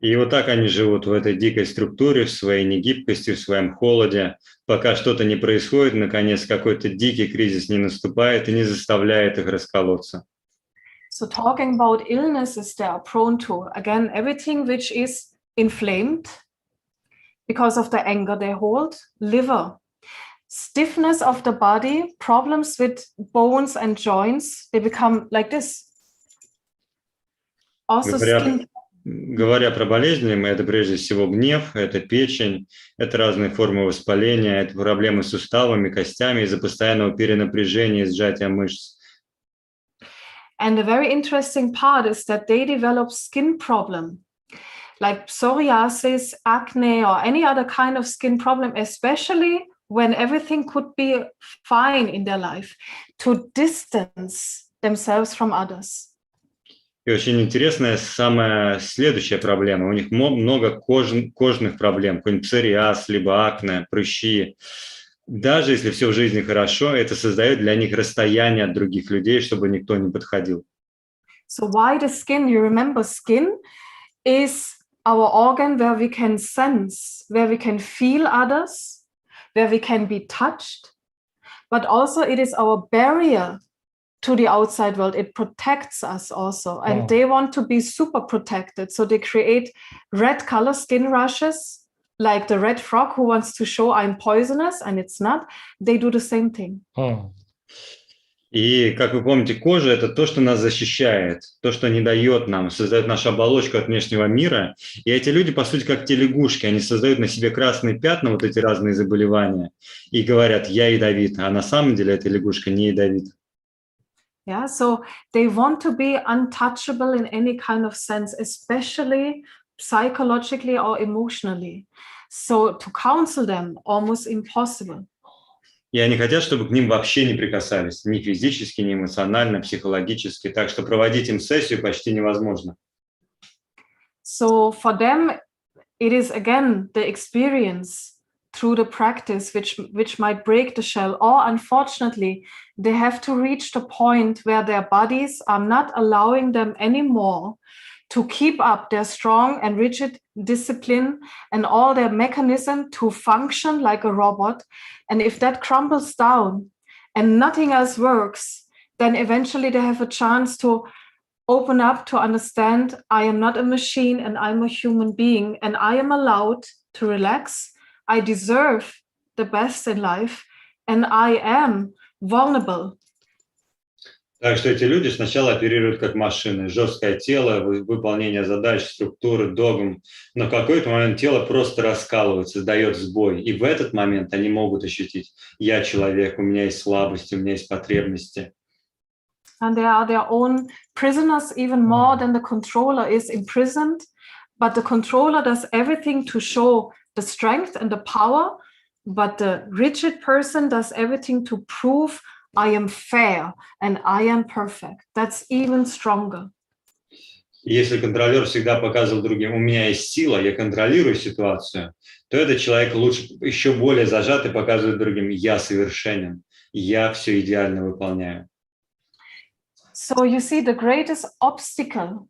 И вот так они живут в этой дикой структуре, в своей негибкости, в своем холоде, пока что-то не происходит, наконец какой-то дикий кризис не наступает и не заставляет их расколоться. So talking about illnesses they are prone to, again, everything which is inflamed because of the anger they hold, liver, stiffness of the body, problems with bones and joints, they become like this. Also skin. Говоря про болезни, это прежде всего гнев, это печень, это разные формы воспаления, это проблемы с суставами, костями из-за постоянного перенапряжения и сжатия мышц. And the very interesting part is that they develop skin problem, like psoriasis, acne, or any other kind of skin problem, especially when everything could be fine in their life, to distance themselves from others. И очень интересная самая следующая проблема. У них много кожных проблем, какой-нибудь псориаз, либо акне, прыщи. Даже если все в жизни хорошо, это создает для них расстояние от других людей, чтобы никто не подходил. So why the skin? You remember skin is our organ where we can sense, where we can feel others, where we can be touched, but also it is our barrier to the outside world. It protects us also, and they want to be super protected. So they create red color skin rashes, like the red frog who wants to show I'm poisonous, and it's not. They do the same thing. И, как вы помните, кожа – это то, что нас защищает, то, что не дает нам, создает нашу оболочку от внешнего мира. И эти люди, по сути, как те лягушки, они создают на себе красные пятна, вот эти разные заболевания, и говорят, я ядовит, а на самом деле эта лягушка не ядовита. Yeah, so they want to be untouchable in any kind of sense, especially psychologically or emotionally. So to counsel them, almost impossible. И они хотят, чтобы к ним вообще не прикасались, ни физически, ни эмоционально, психологически. Так что проводить им сессию почти невозможно. So for them, it is again the experience through the practice which might break the shell, or unfortunately, they have to reach the point where their bodies are not allowing them anymore to keep up their strong and rigid discipline and all their mechanism to function like a robot. And if that crumbles down and nothing else works, then eventually they have a chance to open up to understand I am not a machine and I'm a human being and I am allowed to relax. I deserve the best in life and I am vulnerable. Так что эти люди сначала оперируют как машины, жесткое тело, выполнение задач, структуры, догм, но в какой-то момент тело просто раскалывается, дает сбой, и в этот момент они могут ощутить: я человек, у меня есть слабости, у меня есть потребности. And they are their own prisoners even more than the controller is imprisoned, but the controller does everything to show the strength and the power, but the rigid person does everything to prove I am fair and I am perfect. That's even stronger. Если контролер всегда показывал другим: у меня есть сила, я контролирую ситуацию, то этот человек лучше, еще более зажатый, показывает другим: я совершенен, я все идеально выполняю. So you see, the greatest obstacle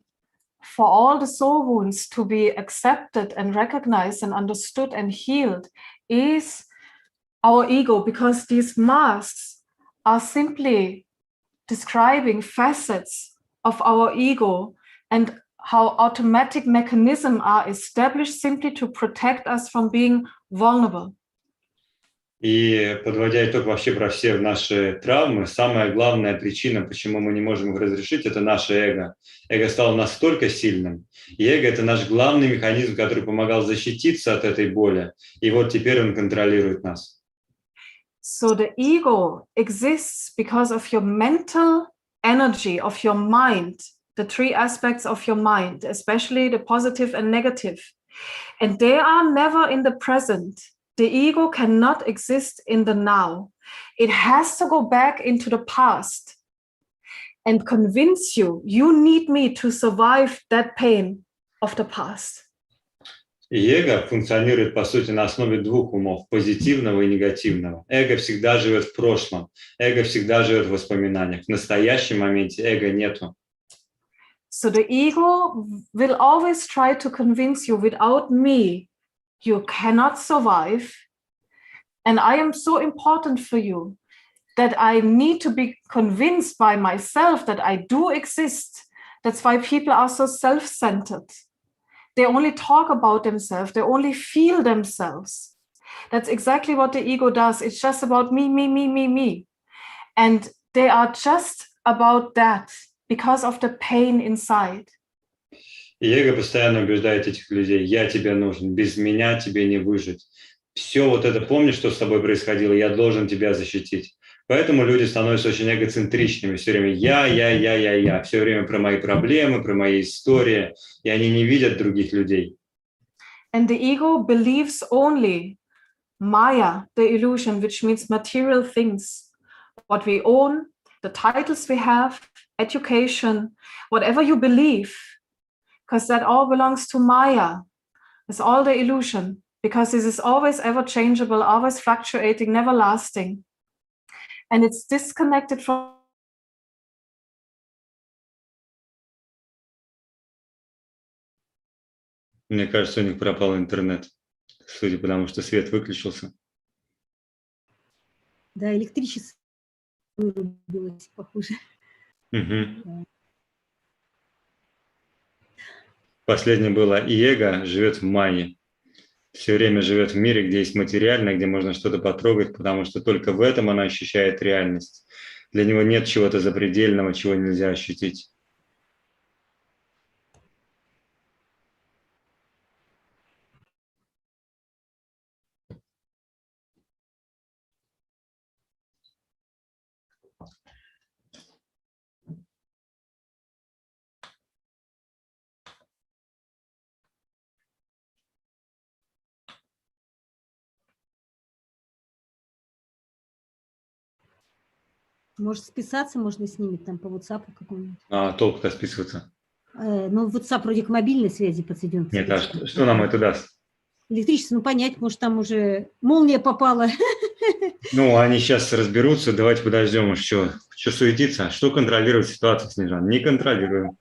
for all the soul wounds to be accepted and recognized and understood and healed is our ego, because these masks are simply describing facets of our ego and how automatic mechanisms are established simply to protect us from being vulnerable. И подводя итог вообще про все наши травмы, самая главная причина, почему мы не можем их разрешить, это наше эго. Эго стало настолько сильным. И эго – это наш главный механизм, который помогал защититься от этой боли. И вот теперь он контролирует нас. So the ego exists because of your mental energy, of your mind, the three aspects of your mind, especially the positive and negative. And they are never in the present. The ego cannot exist in the now. It has to go back into the past and convince you, you need me to survive that pain of the past. И эго функционирует, по сути, на основе двух умов, позитивного и негативного. Эго всегда живет в прошлом, эго всегда живет в воспоминаниях. В настоящем моменте эго нету. So the ego will always try to convince you, without me, you cannot survive. And I am so important for you that I need to be convinced by myself that I do exist. That's why people are so self-centered. They only talk about themselves. They only feel themselves. That's exactly what the ego does. It's just about me, me, me, me, me. And they are just about that because of the pain inside. И эго постоянно убеждает этих людей: я тебе нужен, без меня тебе не выжить. Все вот это, помнишь, что с тобой происходило, я должен тебя защитить. Поэтому люди становятся очень эгоцентричными, все время я, все время про мои проблемы, про мои истории, и они не видят других людей. And the ego believes only Maya, the illusion, which means material things, what we own, the titles we have, education, whatever you believe, because that all belongs to Maya. It's all the illusion, because this is always ever changeable, always fluctuating, never lasting. And it's disconnected from Мне кажется, у них пропал интернет, судя по тому, что свет выключился. Да, электричество вырубилось, похоже. Угу. Последнее было, и эго живет в майе. Все время живет в мире, где есть материальное, где можно что-то потрогать, потому что только в этом она ощущает реальность. Для него нет чего-то запредельного, чего нельзя ощутить. Может, списаться можно с ними там по WhatsApp какому-нибудь. А толку-то списываться? Ну, WhatsApp вроде к мобильной связи подсоединен. Нет, а что нам это даст? Электричество, ну, понять, может, там уже молния попала. Ну, они сейчас разберутся, давайте подождем, что суетиться, что контролировать ситуацию, Снежан? Не контролируем,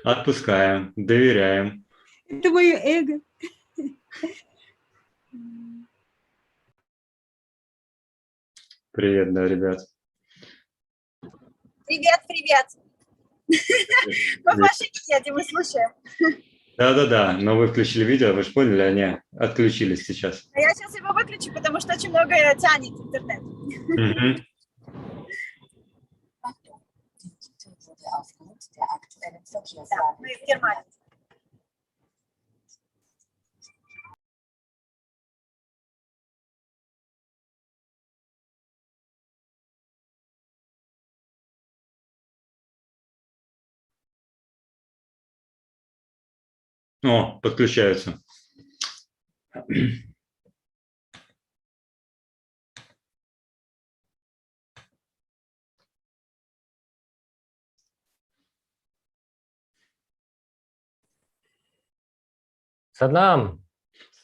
отпускаем, доверяем. Это мое эго. Привет, да, ребят. Привет, привет. Мы в машине едем, мы слушаем. Да-да-да, но вы включили видео, вы же поняли, они отключились сейчас. А я сейчас его выключу, потому что очень много тянет интернет. Угу. Да, мы в Германии. О, подключаются. Satnam.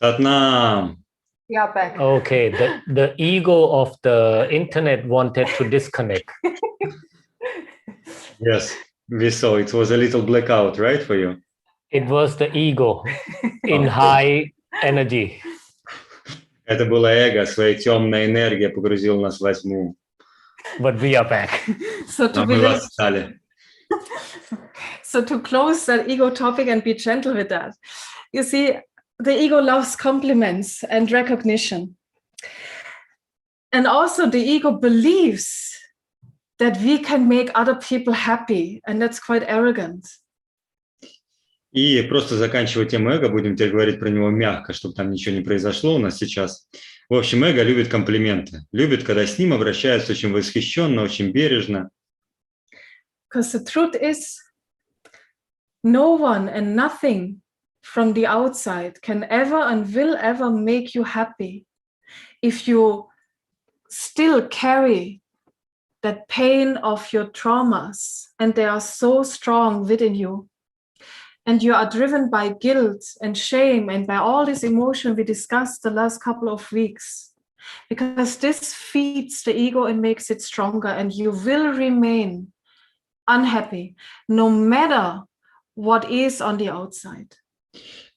Сатнам. yeah, back. Okay, the ego of the internet wanted to disconnect. Yes, we saw it was a little blackout, right, for you? It was the ego in high energy. Это было эго, своей темной энергией погрузил нас во тьму. But we are back. So to Но be мы little- восстали. So to close that ego topic and be gentle with that, you see, the ego loves compliments and recognition. And also the ego believes that we can make other people happy, and that's quite arrogant. И просто заканчивая тему эго, будем теперь говорить про него мягко, чтобы там ничего не произошло у нас сейчас. В общем, эго любит комплименты. Любит, когда с ним обращаются очень восхищенно, очень бережно. Because the truth is, no one and nothing from the outside can ever and will ever make you happy if you still carry that pain of your traumas and they are so strong within you. And you are driven by guilt and shame and by all this emotion we discussed the last couple of weeks. Because this feeds the ego and makes it stronger, and you will remain unhappy no matter what is on the outside.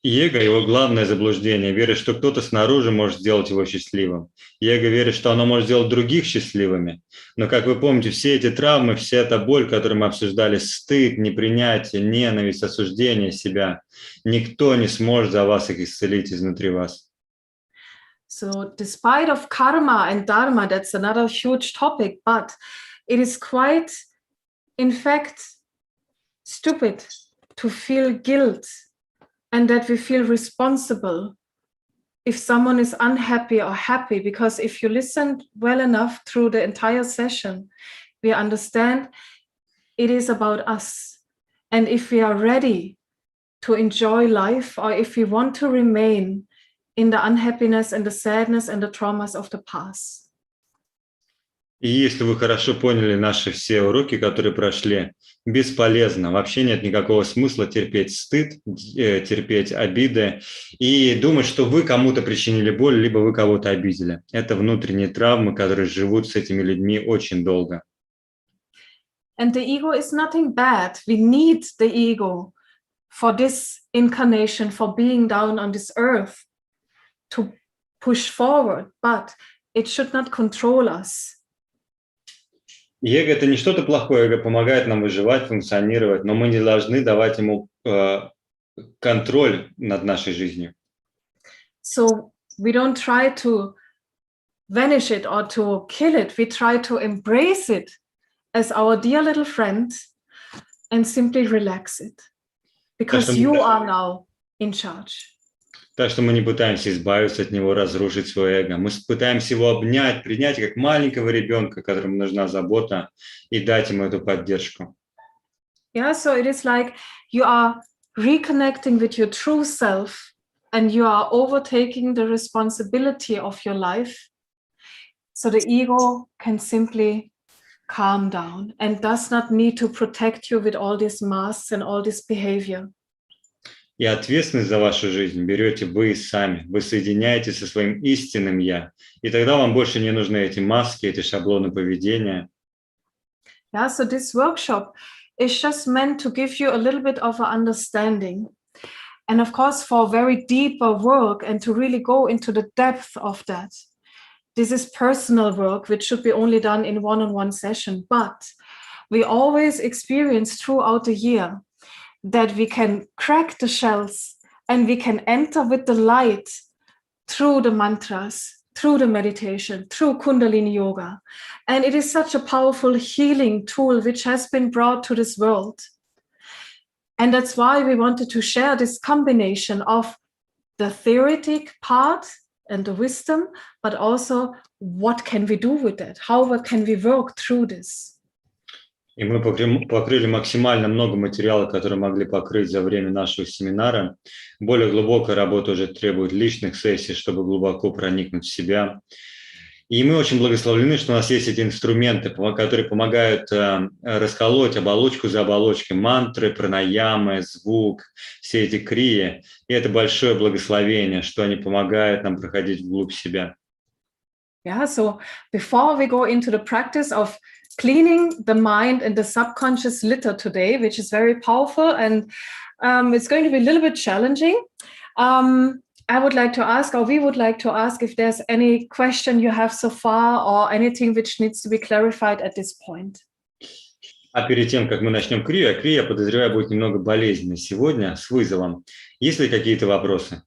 И эго – его главное заблуждение. Верит, что кто-то снаружи может сделать его счастливым. И эго верит, что оно может сделать других счастливыми. Но, как вы помните, все эти травмы, вся эта боль, которую мы обсуждали, стыд, непринятие, ненависть, осуждение себя, никто не сможет за вас их исцелить изнутри вас. So despite of karma and dharma, that's another huge topic, but it is quite, in fact, stupid to feel guilt and that we feel responsible if someone is unhappy or happy, because if you listen well enough through the entire session, we understand it is about us. And if we are ready to enjoy life, or if we want to remain in the unhappiness and the sadness and the traumas of the past. И если вы хорошо поняли наши все уроки, которые прошли, бесполезно. Вообще нет никакого смысла терпеть стыд, терпеть обиды и думать, что вы кому-то причинили боль, либо вы кого-то обидели. Это внутренние травмы, которые живут с этими людьми очень долго. And the ego is nothing bad. We need the ego for this incarnation, for being down on this earth, to push forward, but it should not control us. И эго – это не что-то плохое, эго помогает нам выживать, функционировать, но мы не должны давать ему контроль над нашей жизнью. So we don't try to vanish it or to kill it. We try to embrace it as our dear little friend and simply relax it, because you are now in charge. Так что мы не пытаемся избавиться от него, разрушить свое эго. Мы пытаемся его обнять, принять как маленького ребенка, которому нужна забота, и дать ему эту поддержку. Yeah, so it is like you are reconnecting with your true self and you are overtaking the responsibility of your life. So the ego can simply calm down and does not need to protect you with all these masks and all this behavior. И ответственность за вашу жизнь берете вы сами. Вы соединяетесь со своим истинным «я». И тогда вам больше не нужны эти маски, эти шаблоны поведения. Yeah, so this workshop is just meant to give you a little bit of an understanding. And of course, for very deeper work and to really go into the depth of that. This is personal work, which should be only done in one-on-one session. But we always experience throughout the year that we can crack the shells and we can enter with the light through the mantras, through the meditation, through Kundalini Yoga. And it is such a powerful healing tool which has been brought to this world. And that's why we wanted to share this combination of the theoretic part and the wisdom, but also what can we do with that? How can we work through this? И мы покрыли максимально много материала, который могли покрыть за время нашего семинара. Более глубокая работа уже требует личных сессий, чтобы глубоко проникнуть в себя. И мы очень благословлены, что у нас есть эти инструменты, которые помогают расколоть оболочку за оболочкой, мантры, пранаямы, звук, все эти крии. И это большое благословение, что они помогают нам проходить вглубь себя. Yeah, so before we go into the practice of cleaning the mind and the subconscious litter today, which is very powerful and it's going to be a little bit challenging. I would like to ask, or we would like to ask, if there's any question you have so far or anything which needs to be clarified at this point. А перед тем, как мы начнем крию, я подозреваю, будет немного болезненной сегодня, с вызовом. Есть ли какие-то вопросы?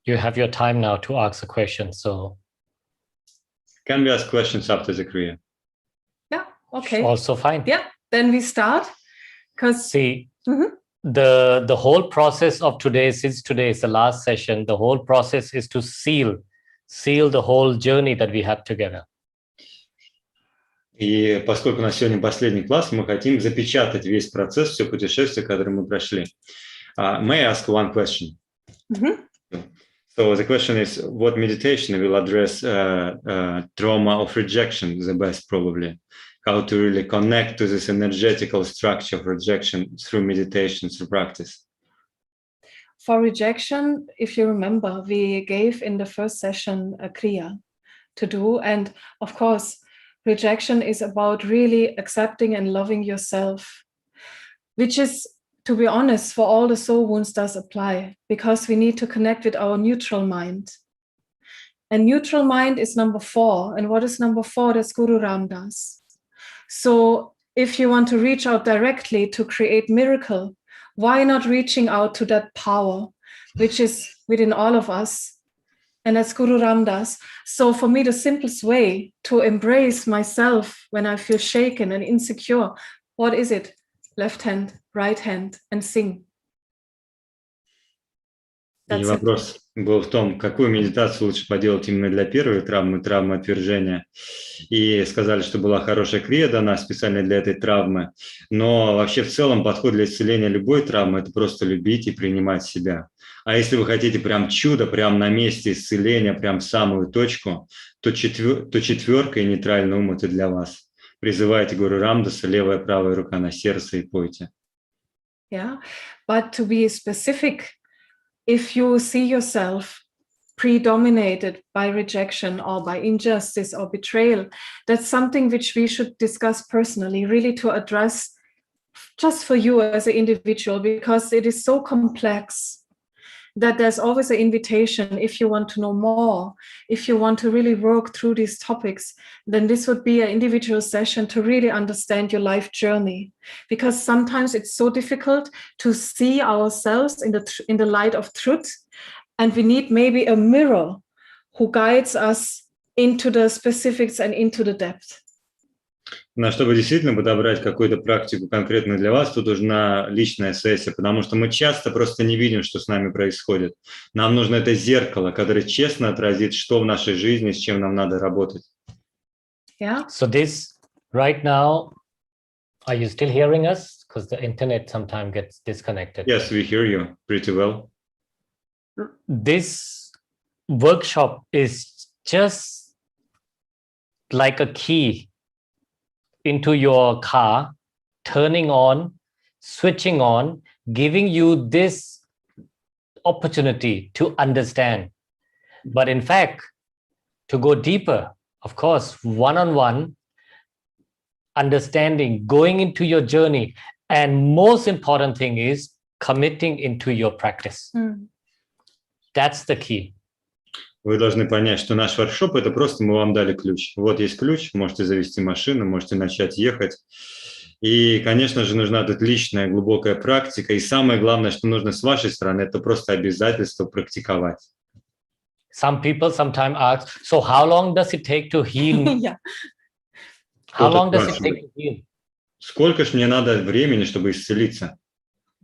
You have your time now to ask a question, so. Can we ask questions after the kriya? Yeah, okay. Also fine. Yeah, then we start. Because See, the whole process of today, since today is the last session, the whole process is to seal the whole journey that we have together. И поскольку у нас сегодня последний класс, мы хотим запечатать весь процесс, все путешествие, которое мы прошли. May I ask one question? So the question is, what meditation will address trauma of rejection the best, probably? How to really connect to this energetical structure of rejection through meditation, through practice? for rejection, if you remember, we gave in the first session a kriya to do. And of course, rejection is about really accepting and loving yourself, which is, to be honest, for all the soul wounds does apply, because we need to connect with our neutral mind. And neutral mind is number 4. And what is number 4? That's Guru Ram Das. So if you want to reach out directly to create miracle, why not reaching out to that power, which is within all of us? And that's Guru Ram Das. So for me, the simplest way to embrace myself when I feel shaken and insecure, what is it? Left hand, right hand, and sing. И That's it. вопрос был в том, какую медитацию лучше поделать именно для первой травмы отвержения. И сказали, что была хорошая крия дана специально для этой травмы. Но вообще в целом подход для исцеления любой травмы – это просто любить и принимать себя. А если вы хотите прям чудо, прям на месте исцеления, прям в самую точку, то четверка и нейтральный ум – это для вас. Призывайте Гуру Рамдаса, левая, правая рука на сердце и пойте. Yeah, but to be specific, if you see yourself predominated by rejection or by injustice or betrayal, that's something which we should discuss personally, really to address just for you as an individual, because it is so complex that there's always an invitation. If you want to know more, if you want to really work through these topics, then this would be an individual session to really understand your life journey. Because sometimes it's so difficult to see ourselves in the light of truth, and we need maybe a mirror who guides us into the specifics and into the depth. Но чтобы действительно подобрать какую-то практику конкретно для вас, тут нужна личная сессия, потому что мы часто просто не видим, что с нами происходит. Нам нужно это зеркало, которое честно отразит, что в нашей жизни, с чем нам надо работать. Yeah. So this right now, are you still hearing us? Because the internet sometimes gets disconnected. Yes, we hear you pretty well. This workshop is just like a key into your car, turning on, switching on, giving you this opportunity to understand. But in fact, to go deeper, of course, one-on-one understanding, going into your journey, and most important thing is committing into your practice. That's the key. Вы должны понять, что наш воркшоп – это просто мы вам дали ключ. Вот есть ключ, можете завести машину, можете начать ехать. И, конечно же, нужна тут личная, глубокая практика. И самое главное, что нужно с вашей стороны, это просто обязательство практиковать. Some people sometimes ask, so how long does it take to heal? Yeah. How long does it take to heal? Сколько ж мне надо времени, чтобы исцелиться?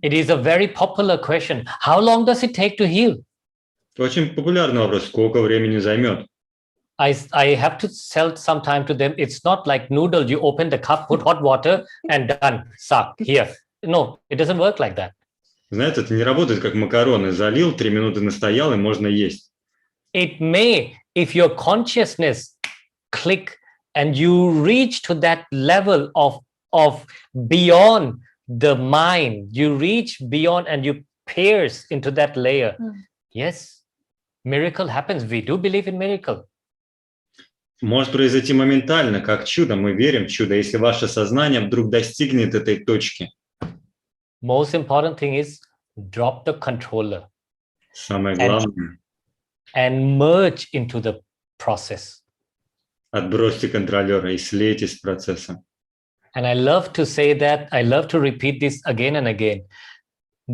It is a very popular question. How long does it take to heal? Очень популярный вопрос. Сколько времени займет? I have to tell sometime to them, it's not like noodle. You open the cup, put hot water, and done. Suck here. No, it doesn't work like that. Знаете, это не работает как макароны. Залил, 3 минуты настоял, и можно есть. It may, if your consciousness click and you reach to that level of beyond the mind, you reach beyond and you pierce into that layer. Yes, miracle happens. We do believe in miracle. Может произойти моментально, как чудо. Мы верим в чудо, если ваше сознание вдруг достигнет этой точки. Most important thing is drop the controller Самое главное and merge into the process. отбросьте контролера и слейтесь с процессом. And I love to say that, I love to repeat this again and again.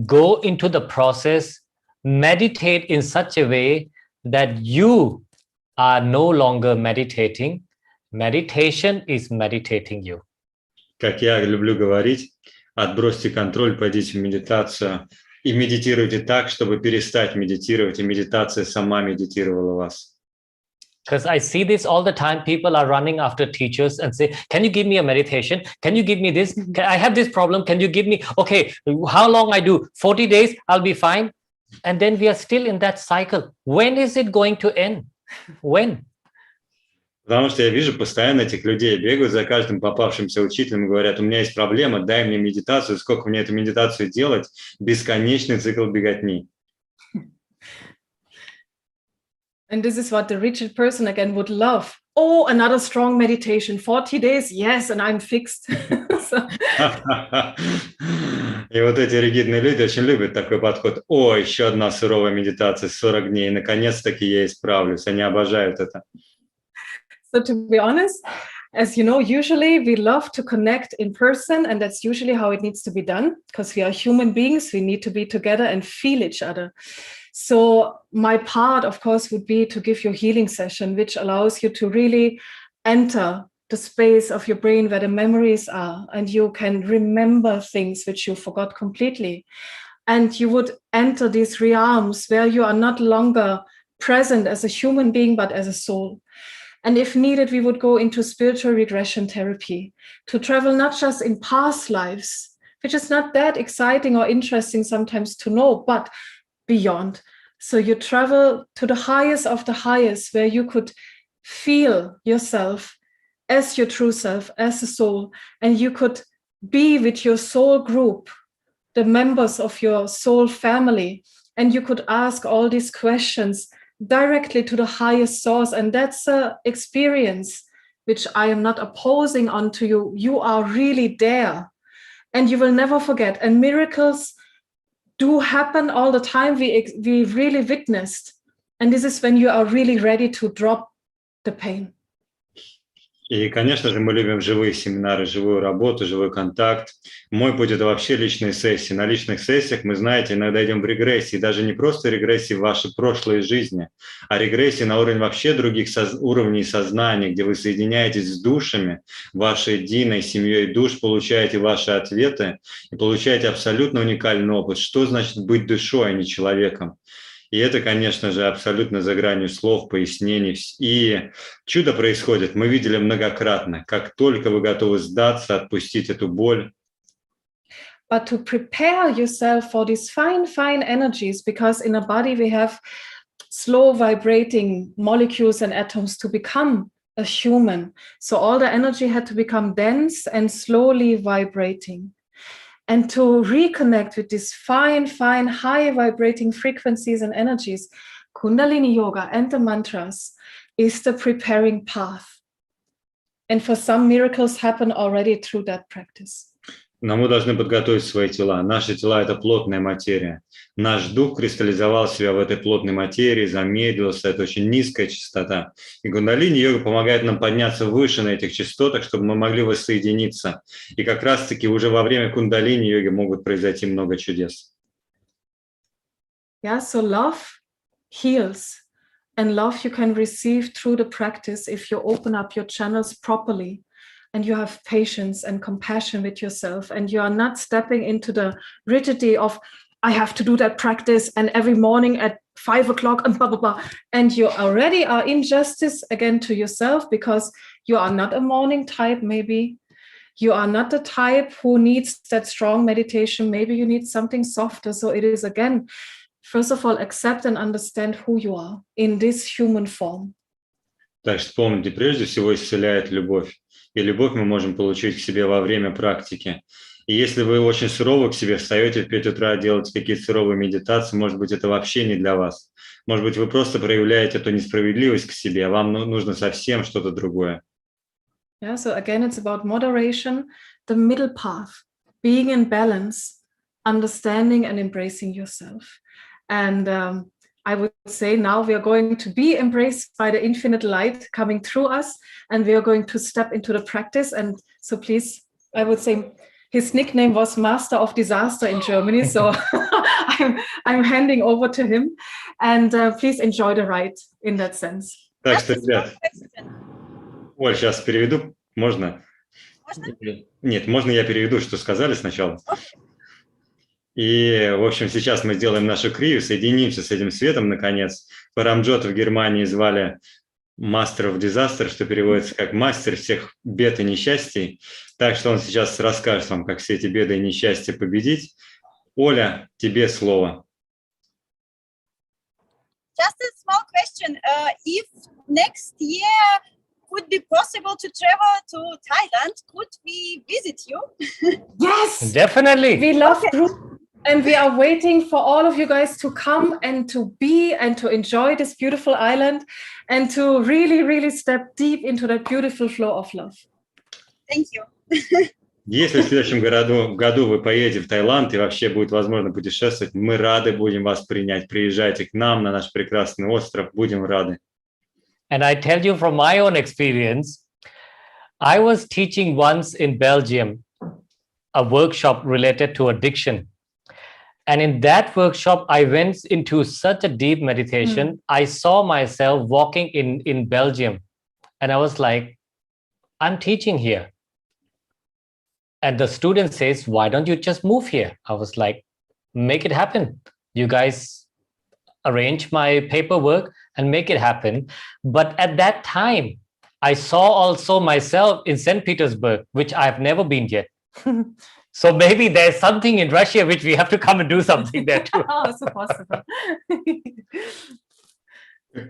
Go into the process, meditate in such a way that you are no longer meditating. Meditation is meditating you. Как я люблю говорить, отбросьте контроль, пойдите в медитацию и медитируйте так, чтобы перестать медитировать, и медитация сама медитировала вас. Because I see this all the time. People are running after teachers and say, can you give me a meditation? Can you give me this? I have this problem. Can you give me, okay, how long I do? 40 days, I'll be fine. And then we are still in that cycle. When is it going to end? When? Потому что я вижу постоянно этих людей, бегают за каждым попавшимся учителем и говорят, у меня есть проблема, дай мне медитацию, сколько мне эту медитацию делать? Бесконечный цикл беготни. And this is what the rigid person again would love. Oh, another strong meditation, 40 days, yes, and I'm fixed. So. И вот эти ригидные люди очень любят такой подход. О, еще одна суровая медитация, 40 дней, наконец-таки я исправлюсь. Они обожают это. So to be honest, as you know, usually we love to connect in person, and that's usually how it needs to be done, because we are human beings, we need to be together and feel each other. So my part, of course, would be to give you a healing session, which allows you to really enter the space of your brain where the memories are, and you can remember things which you forgot completely. and you would enter these realms where you are not longer present as a human being, but as a soul. And if needed, we would go into spiritual regression therapy to travel not just in past lives, which is not that exciting or interesting sometimes to know, but beyond. So you travel to the highest of the highest, where you could feel yourself as your true self, as a soul, and you could be with your soul group, the members of your soul family, and you could ask all these questions directly to the highest source. And that's an experience which I am not opposing onto you. You are really there, and you will never forget. And miracles do happen all the time. We really witnessed. And this is when you are really ready to drop the pain. И, конечно же, мы любим живые семинары, живую работу, живой контакт. Мой путь – это вообще личные сессии. На личных сессиях мы, знаете, иногда идем в регрессии. Даже не просто регрессии в ваши прошлые жизни, а регрессии на уровень вообще других уровней сознания, где вы соединяетесь с душами, вашей единой семьей душ, получаете ваши ответы и получаете абсолютно уникальный опыт. Что значит быть душой, а не человеком? И это, конечно же, абсолютно за гранью слов, пояснений. И чудо происходит, мы видели многократно. Как только вы готовы сдаться, отпустить эту боль. But to prepare yourself for these fine energies, because in a body we have slow vibrating molecules and atoms to become a human. So all the energy had to become dense and slowly vibrating. And to reconnect with these fine, high vibrating frequencies and energies, Kundalini Yoga and the mantras is the preparing path. And for some, miracles happen already through that practice. Но мы должны подготовить свои тела. Наши тела – это плотная материя. Наш дух кристаллизовал себя в этой плотной материи, замедлился. Это очень низкая частота. И кундалини-йога помогает нам подняться выше на этих частотах, чтобы мы могли воссоединиться. И как раз-таки уже во время кундалини-йоги могут произойти много чудес. Yeah, so love heals. And love you can receive through the practice if you open up your channels properly. And you have patience and compassion with yourself, and you are not stepping into the rigidity of, I have to do that practice, and every morning at 5 o'clock, and blah, blah, blah. And you already are in justice again to yourself, because you are not a morning type, maybe. You are not the type who needs that strong meditation. Maybe you need something softer. So it is, again, first of all, accept and understand who you are in this human form. Так что помните, прежде всего исцеляет любовь. И любовь мы можем получить к себе во время практики. И если вы очень суровы к себе, встаете в 5 утра, делаете какие-то суровые медитации, может быть, это вообще не для вас. Может быть, вы просто проявляете эту несправедливость к себе, а вам нужно совсем что-то другое. Yeah, so again, it's about moderation, the middle path, being in balance, understanding and embracing yourself. And I would say now we are going to be embraced by the infinite light coming through us, and we are going to step into the practice. And so please, I would say his nickname was Master of Disaster in Germany. So I'm handing over to him, and please enjoy the ride in that sense. Так что, ребят, Оль, сейчас переведу. Можно? Нет, можно я переведу, что сказали сначала? И, в общем, сейчас мы сделаем нашу крию, соединимся с этим светом, наконец. Парамджота в Германии звали Master of Disaster, что переводится как мастер всех бед и несчастий. Так что он сейчас расскажет вам, как все эти беды и несчастья победить. Оля, тебе слово. Just a small question. If next year could be possible to travel to Thailand, could we visit you? Yes, Definitely. we love group. And we are waiting for all of you guys to come and to be and to enjoy this beautiful island and to really, really step deep into that beautiful flow of love. Thank you. Если в следующем году вы поедете в Таиланд и вообще будет возможно путешествовать, мы рады будем вас принять. Приезжайте к нам на наш прекрасный остров, будем рады. And I tell you from my own experience, I was teaching once in Belgium a workshop related to addiction. And in that workshop, I went into such a deep meditation. I saw myself walking in Belgium. And I was like, I'm teaching here. And the student says, why don't you just move here? I was like, make it happen. You guys arrange my paperwork and make it happen. But at that time, I saw also myself in St. Petersburg, which I've never been yet. So maybe there's something in Russia which we have to come and do something there too. Also possible.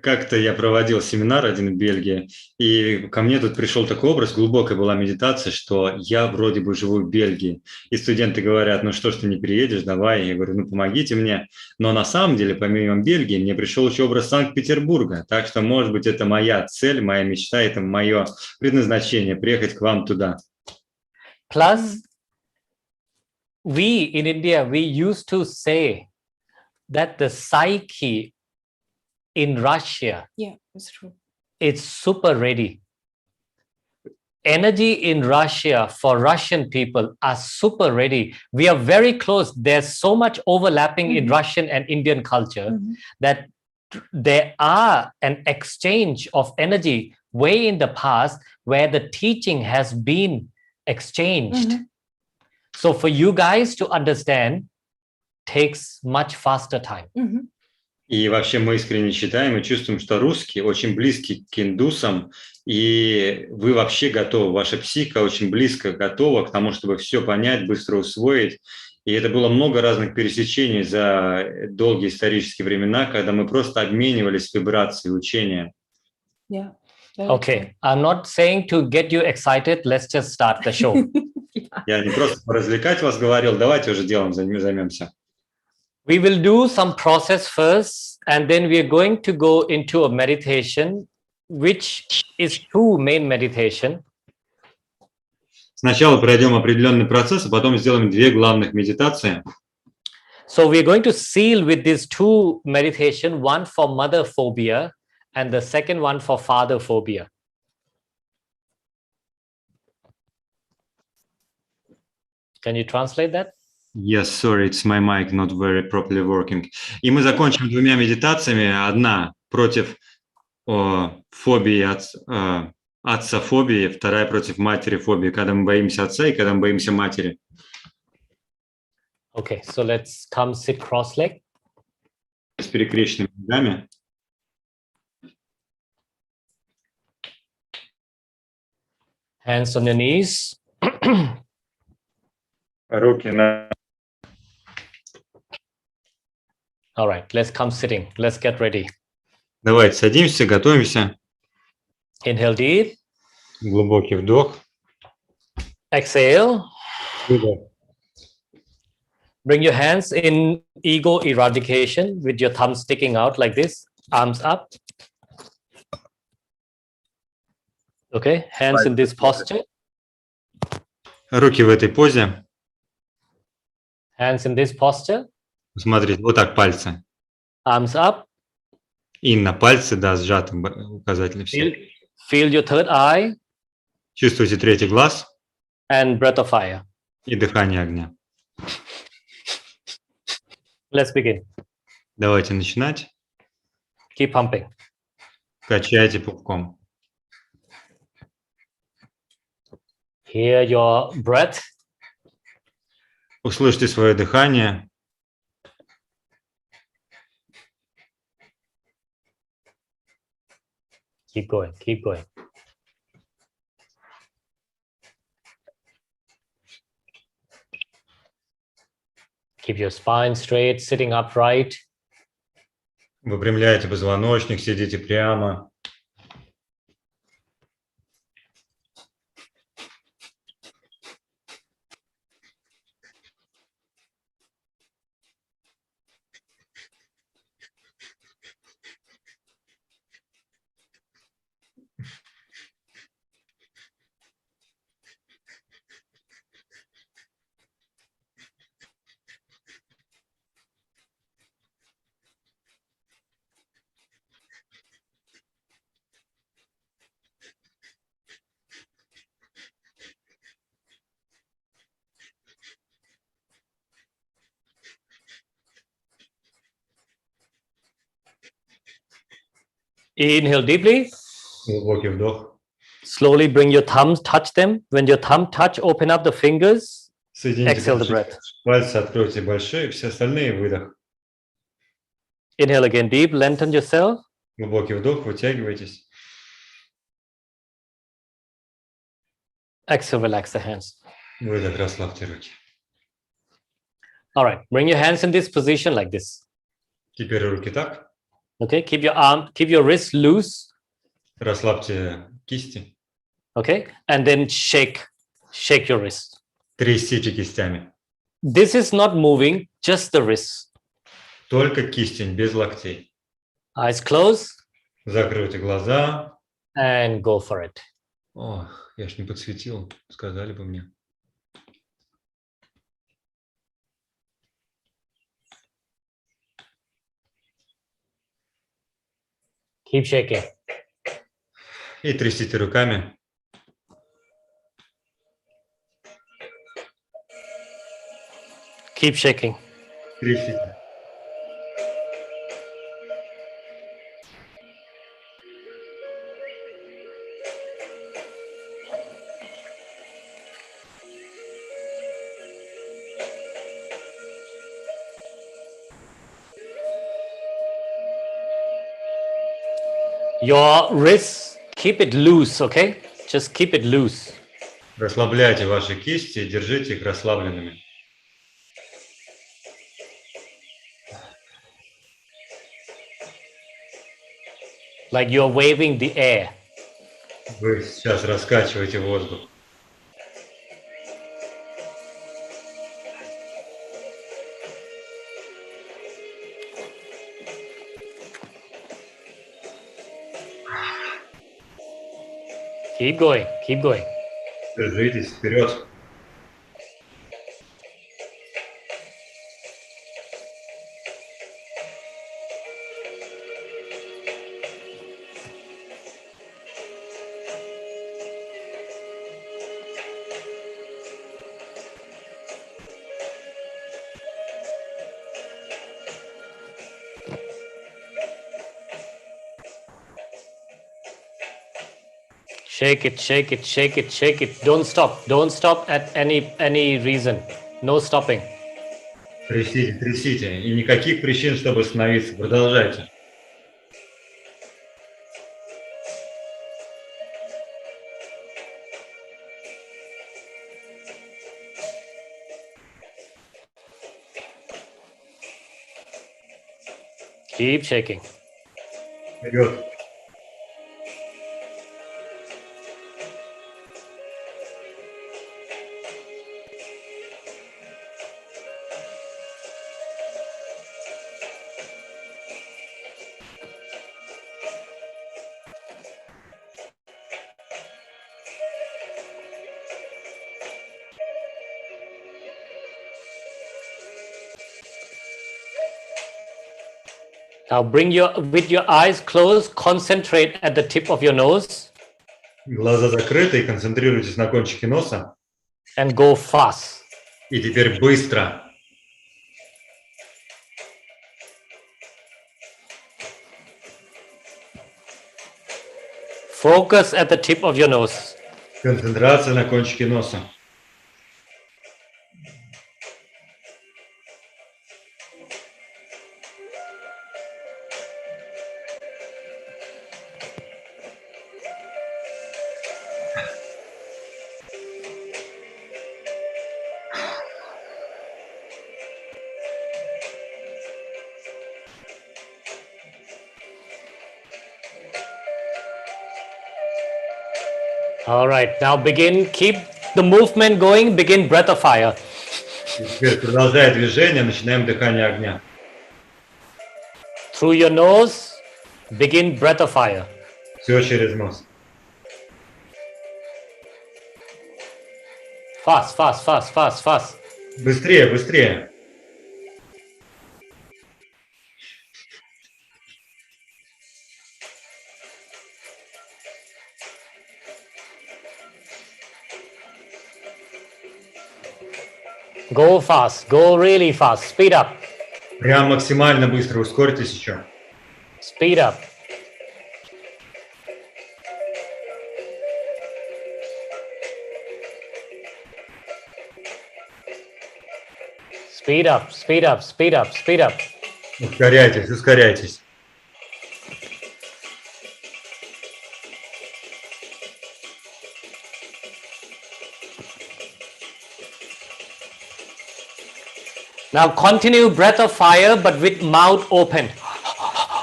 Как-то я проводил семинар один в Бельгии, и ко мне тут пришел такой образ, глубокая была медитация, что я вроде бы живу в Бельгии. И студенты говорят, ну что ж ты не приедешь, давай. Я говорю, ну помогите мне. Но на самом деле, помимо Бельгии, мне пришел еще образ Санкт-Петербурга. Так что, может быть, это моя цель, моя мечта, это мое предназначение, приехать к вам туда. Plus, we in India, we used to say that the psyche in Russia, Yeah, that's true. it's super ready. Energy in Russia for Russian people are super ready. We are very close. There's so much overlapping in Russian and Indian culture that there are an exchange of energy way in the past where the teaching has been exchanged. So for you guys to understand takes much faster time. И вообще мы искренне считаем и чувствуем, что русские очень близки к индусам, и вы вообще готовы, ваша психика очень близко готова к тому, чтобы все понять, быстро усвоить. И это было много разных пересечений за долгие исторические времена, когда мы просто обменивались вибрацией учения. Yeah. Okay, I'm not saying to get you excited. Let's just start the show. Я не просто поразвлекать вас говорил, давайте уже делом займемся. We will do some process first, and then we are going to go into a meditation, which is two main meditation. Сначала пройдем определенный процесс, а потом сделаем две главных медитации. So we are going to seal with these two meditation, one for mother phobia and the second one for father phobia. Can you translate that? Yes, sorry, it's my mic not very properly working. И мы закончим двумя медитациями. Одна против фобии, отцофобии, вторая против матери фобии, когда мы боимся отца и когда мы боимся матери. Okay, so let's come sit cross-legged. С перекрещенными ногами. Hands on your knees. Руки на... All right, let's come sitting. Let's get ready. Давайте садимся, готовимся. Inhale deep. Глубокий вдох. Exhale. Выдох. Bring your hands in ego eradication with your thumb sticking out like this, arms up. Okay, hands in this posture, Руки в этой позе. hands in this posture, Смотрите, вот так пальцы. arms up. И на пальцы, да, сжатым указательным все. Feel your third eye Чувствуйте третий глаз and breath of fire. и дыхание огня. Let's begin. Давайте начинать. Keep pumping. Качайте пупком. Hear your breath. Услышьте свое дыхание. Keep going, keep going. Keep your spine straight, sitting upright. Выпрямляйте позвоночник, сидите прямо. Inhale deeply. Глубокий вдох. Slowly bring your thumbs, touch them. When your thumb touch, open up the fingers. Соедините Exhale the большие breath. пальцы, откройте большие, все остальные выдох. Inhale again deep, lengthen yourself. Глубокий вдох, вытягивайтесь. Exhale, relax the hands. Выдох, расслабьте руки. All right, bring your hands in this position like this. Теперь руки так. Okay, keep your wrist loose. Расслабьте кисти. Okay, and then shake your wrist. Трясите кистями. This is not moving, just the wrist. Только кистень, без локтей. Eyes closed Закройте глаза. and go for it. Ох, я ж не подсветил, сказали бы мне. Keep shaking. И трясите руками. Keep shaking. Трясите. Your wrists, keep it loose, okay? Just keep it loose. Расслабляйте ваши кисти и держите их расслабленными. Like you're waving the air. Вы сейчас раскачиваете воздух. Keep going, keep going. Держитесь вперед. Shake it, shake it, shake it, shake it. Don't stop. Don't stop at any reason. No stopping. Трясите, трясите. И никаких причин, чтобы остановиться. Продолжайте. Keep shaking. Вперед. Now with your eyes closed, concentrate at the tip of your nose Глаза закрыты и концентрируйтесь на кончике носа. and go fast. И теперь быстро. Focus at the tip of your nose. Концентрация на кончике носа. All right, now keep the movement going, begin breath of fire. И теперь, продолжая движение, начинаем дыхание огня. Through your nose, begin breath of fire. Все через нос. Fast, fast, fast, fast, fast. Быстрее, быстрее. Go fast, go really fast. Speed up, Прям максимально быстро. Ускорьтесь еще. speed up. Speed up, speed up, speed up, speed up. Ускоряйтесь, ускоряйтесь. Now continue breath of fire, but with mouth open.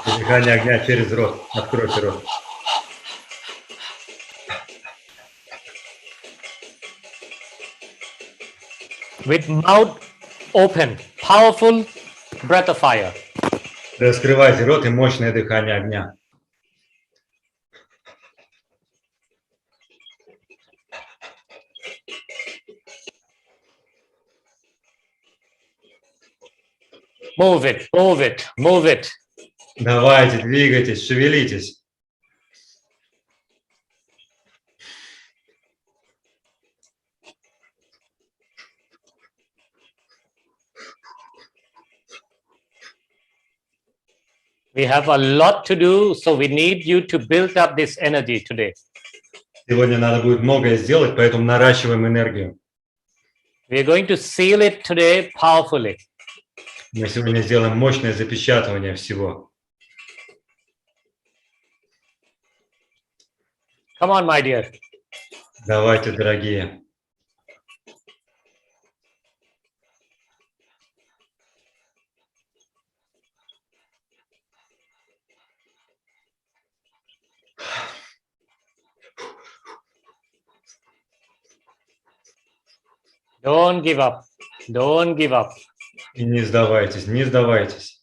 Дыхание огня через рот. Откройте рот. With mouth open. Powerful breath of fire. Раскрывайте рот и мощное дыхание огня. Move it, move it, move it. Давайте, двигайтесь, шевелитесь. We have a lot to do, so we need you to build up this energy today. Сегодня надо будет многое сделать, поэтому наращиваем энергию. We are going to seal it today powerfully. Мы сегодня сделаем мощное запечатывание всего. Come on, my dear. Давайте, дорогие. Don't give up. Don't give up. И не сдавайтесь, не сдавайтесь.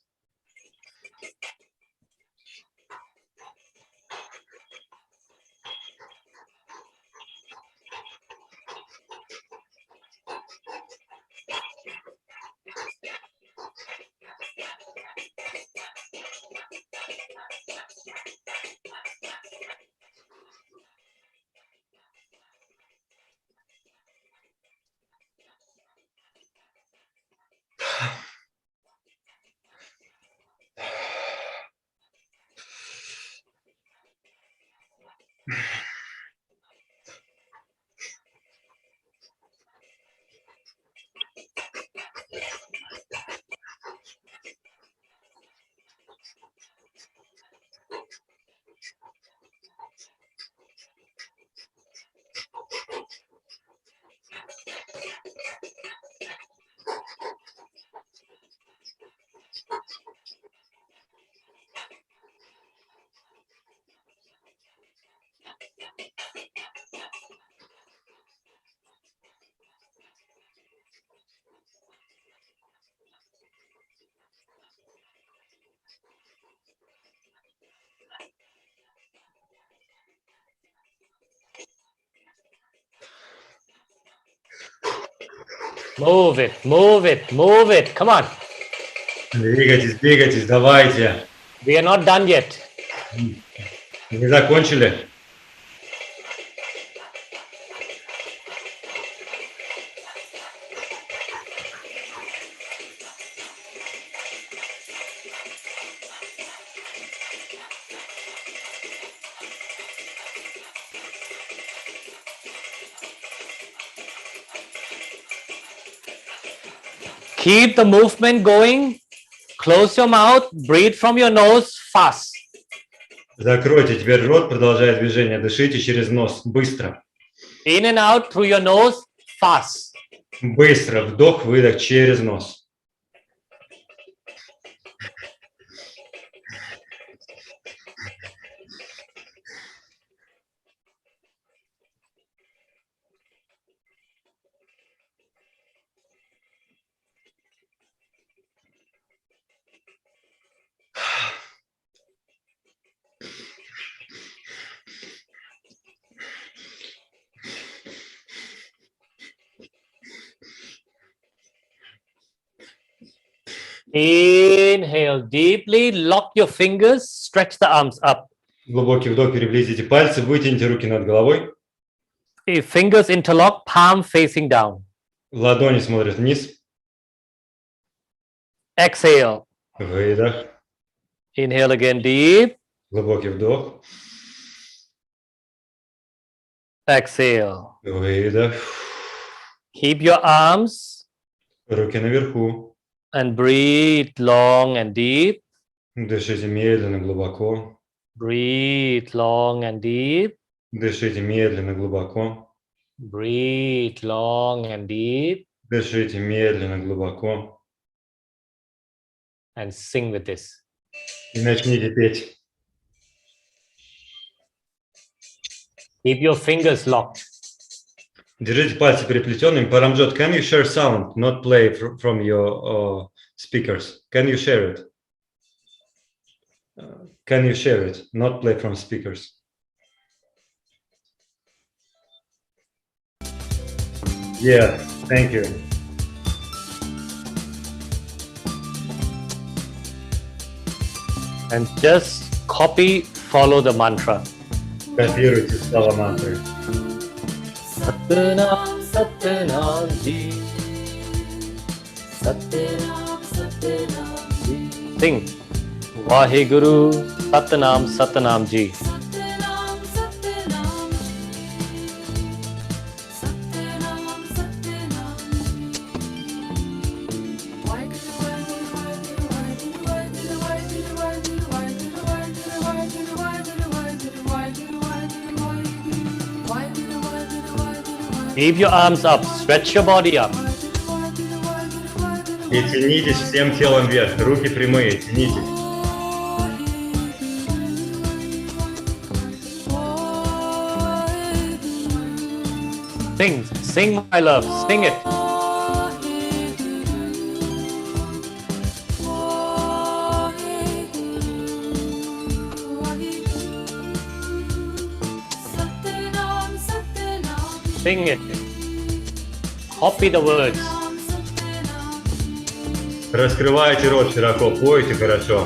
Move it, move it, move it. Come on. Двигайтесь, двигайтесь, давайте. We are not done yet. Не закончили? Keep the movement going. Close your mouth. Breathe from your nose fast. Закройте теперь рот, продолжая движение. Дышите через нос. Быстро. In and out through your nose fast. Быстро. Вдох, выдох через нос. Inhale deeply, lock your fingers, stretch the arms up. Глубокий вдох, переплетите пальцы, вытяните руки над головой. If fingers interlock, palm facing down. Ладони смотрят вниз. Exhale. Выдох. Inhale again deep. Глубокий вдох. Exhale. Выдох. Keep your arms Руки наверху. And breathe long and deep. Дышите медленно, глубоко. Breathe long and deep. Дышите медленно, глубоко. Breathe long and deep. Дышите медленно, глубоко. And sing with this. И начните петь. Keep your fingers locked. Держите пальцы переплетенными. Paramjot, can you share sound, not play from your speakers? Can you share it? Can you share it, not play from speakers? Yeah, thank you. And just copy, follow the mantra. Копируйте слова мантры. Satnam Satnam Ji. Satnam Satnam Ji. Sing. Vaheguru Satnam Satnam Ji. Satnam Satnam Satnam Satnam Keep your arms up, stretch your body up. И тянитесь всем телом вверх. Руки прямые, тянитесь. Sing, my love, sing it. Sing it. Copy the words. Раскрывайте рот широко, пойте хорошо.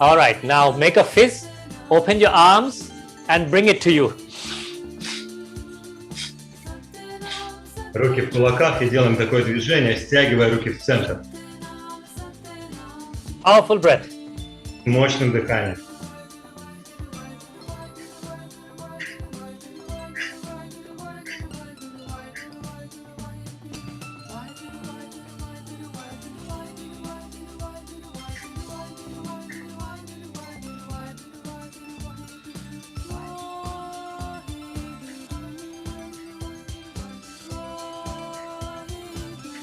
All right, now make a fist, open your arms, and bring it to you. Руки в кулаках и делаем такое движение, стягивая руки в центр. Powerful breath. Мощным дыханием.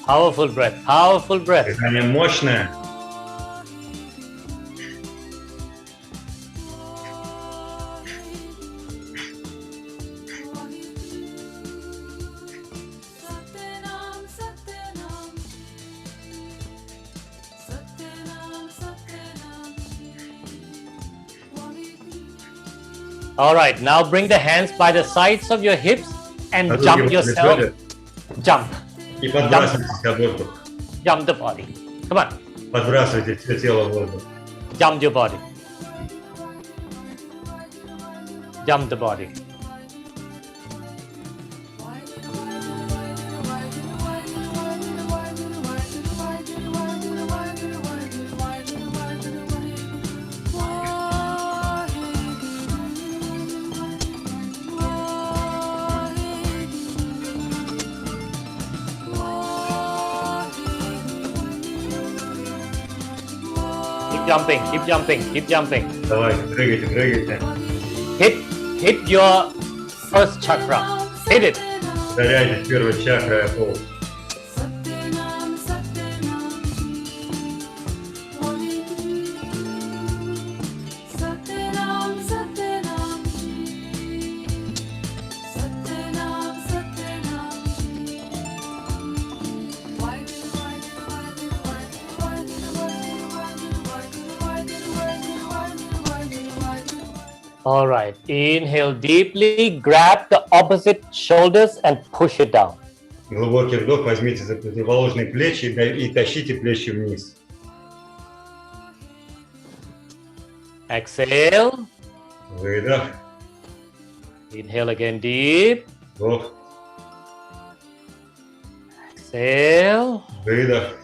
Powerful breath. Powerful breath. Дыхание мощное. Satnam, Satnam. Satnam, Satnam. All right, now bring the hands by the sides of your hips and Руки jump возле yourself. бедер. Jump. И подбрасывайте себя в воздух. Jump the body. Come on. Подбрасывайте все тело в воздух. Jump your body. Jump the body. Keep jumping, keep jumping, keep jumping. Давайте, прыгайте, прыгайте. Hit your first chakra. Hit it. Ударяйте первой чакрой о пол. Satnam, Satnam. Satnam, Satnam. Satnam, Satnam. All right. Inhale deeply. Grab the opposite shoulders and push it down. Глубокий вдох, возьмите за противоположные плечи и тащите плечи вниз. Exhale. Выдох, Inhale again deep. вдох, Exhale. выдох.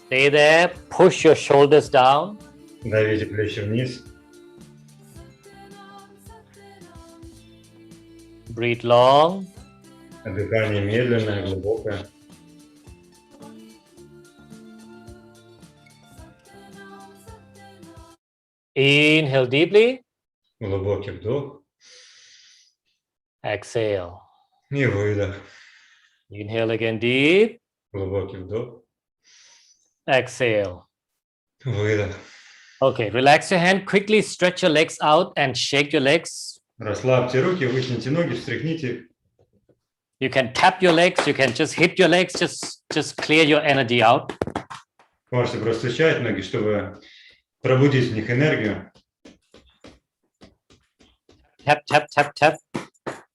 Stay there. Push your shoulders down. Давите плечи вниз. Breathe long. Дыхание медленное, глубокое. Inhale deeply. Глубокий вдох Exhale. и выдох. Inhale again deep. Глубокий вдох, Exhale. выдох. Okay, relax your hand. Quickly stretch your legs out and shake your legs. Расслабьте руки, вытяните ноги, встряхните. You can tap your legs. You can just hit your legs. Just clear your energy out. Можете просто стучать ноги, чтобы пробудить в них энергию. Tap, tap, tap, tap.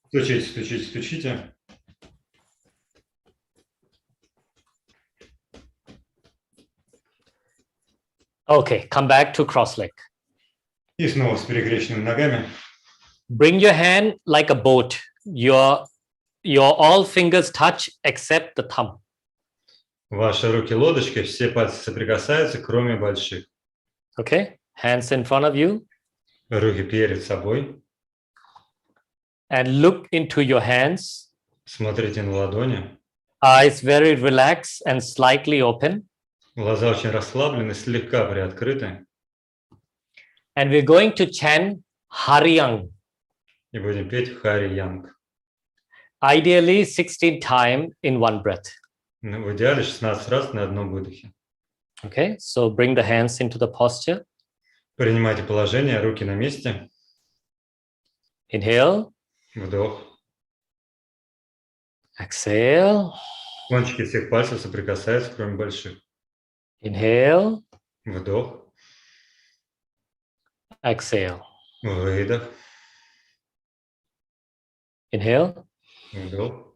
Стучите, стучите, стучите. Okay, come back to cross leg. И снова с перекрещенными ногами. Bring your hand like a boat. Your all fingers touch except the thumb. Ваши руки лодочкой, все пальцы соприкасаются, кроме больших. Okay, hands in front of you Руки перед собой. and look into your hands. Смотрите на ладони. Eyes very relaxed and slightly open. Глаза очень расслаблены, слегка приоткрыты. And we're going to chant Haryang. И будем петь Хари Янг. Ideally 16 times in one breath. В идеале 16 раз на одном выдохе. Okay, so bring the hands into the posture. Принимайте положение, руки на месте. Inhale, Вдох. exhale, Кончики всех пальцев соприкасаются, кроме больших. inhale, Вдох. exhale, Выдох. inhale, Вдох.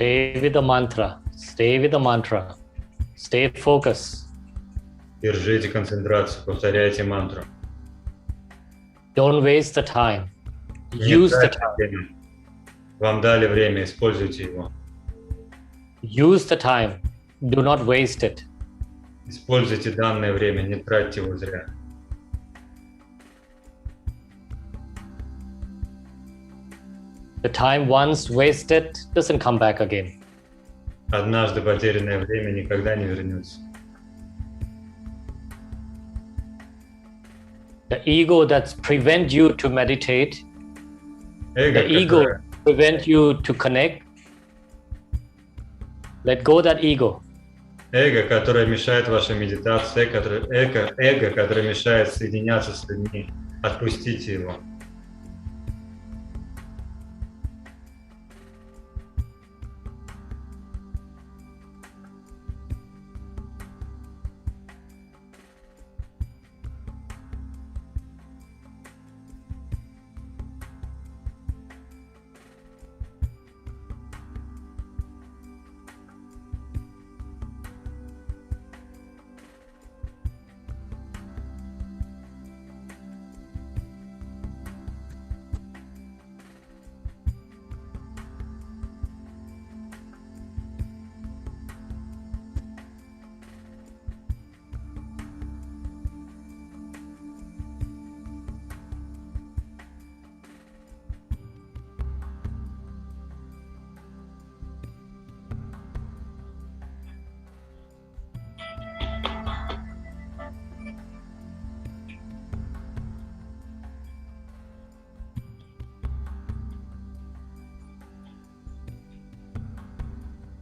Stay with the mantra. Stay with the mantra. Stay focused. Держите концентрацию, повторяйте мантру. Don't waste the time. Не Use the тратьте time. время. Вам дали время, используйте его. Use the time. Do not waste it. Используйте данное время, не тратьте его зря. The time once wasted doesn't come back again. Однажды потерянное время никогда не вернется. The ego that prevent you to meditate, Эго, the ego которое- prevent you to connect. Let go that ego. эго, которое мешает вашей медитации, эго, которое мешает соединяться с людьми. Отпустите его.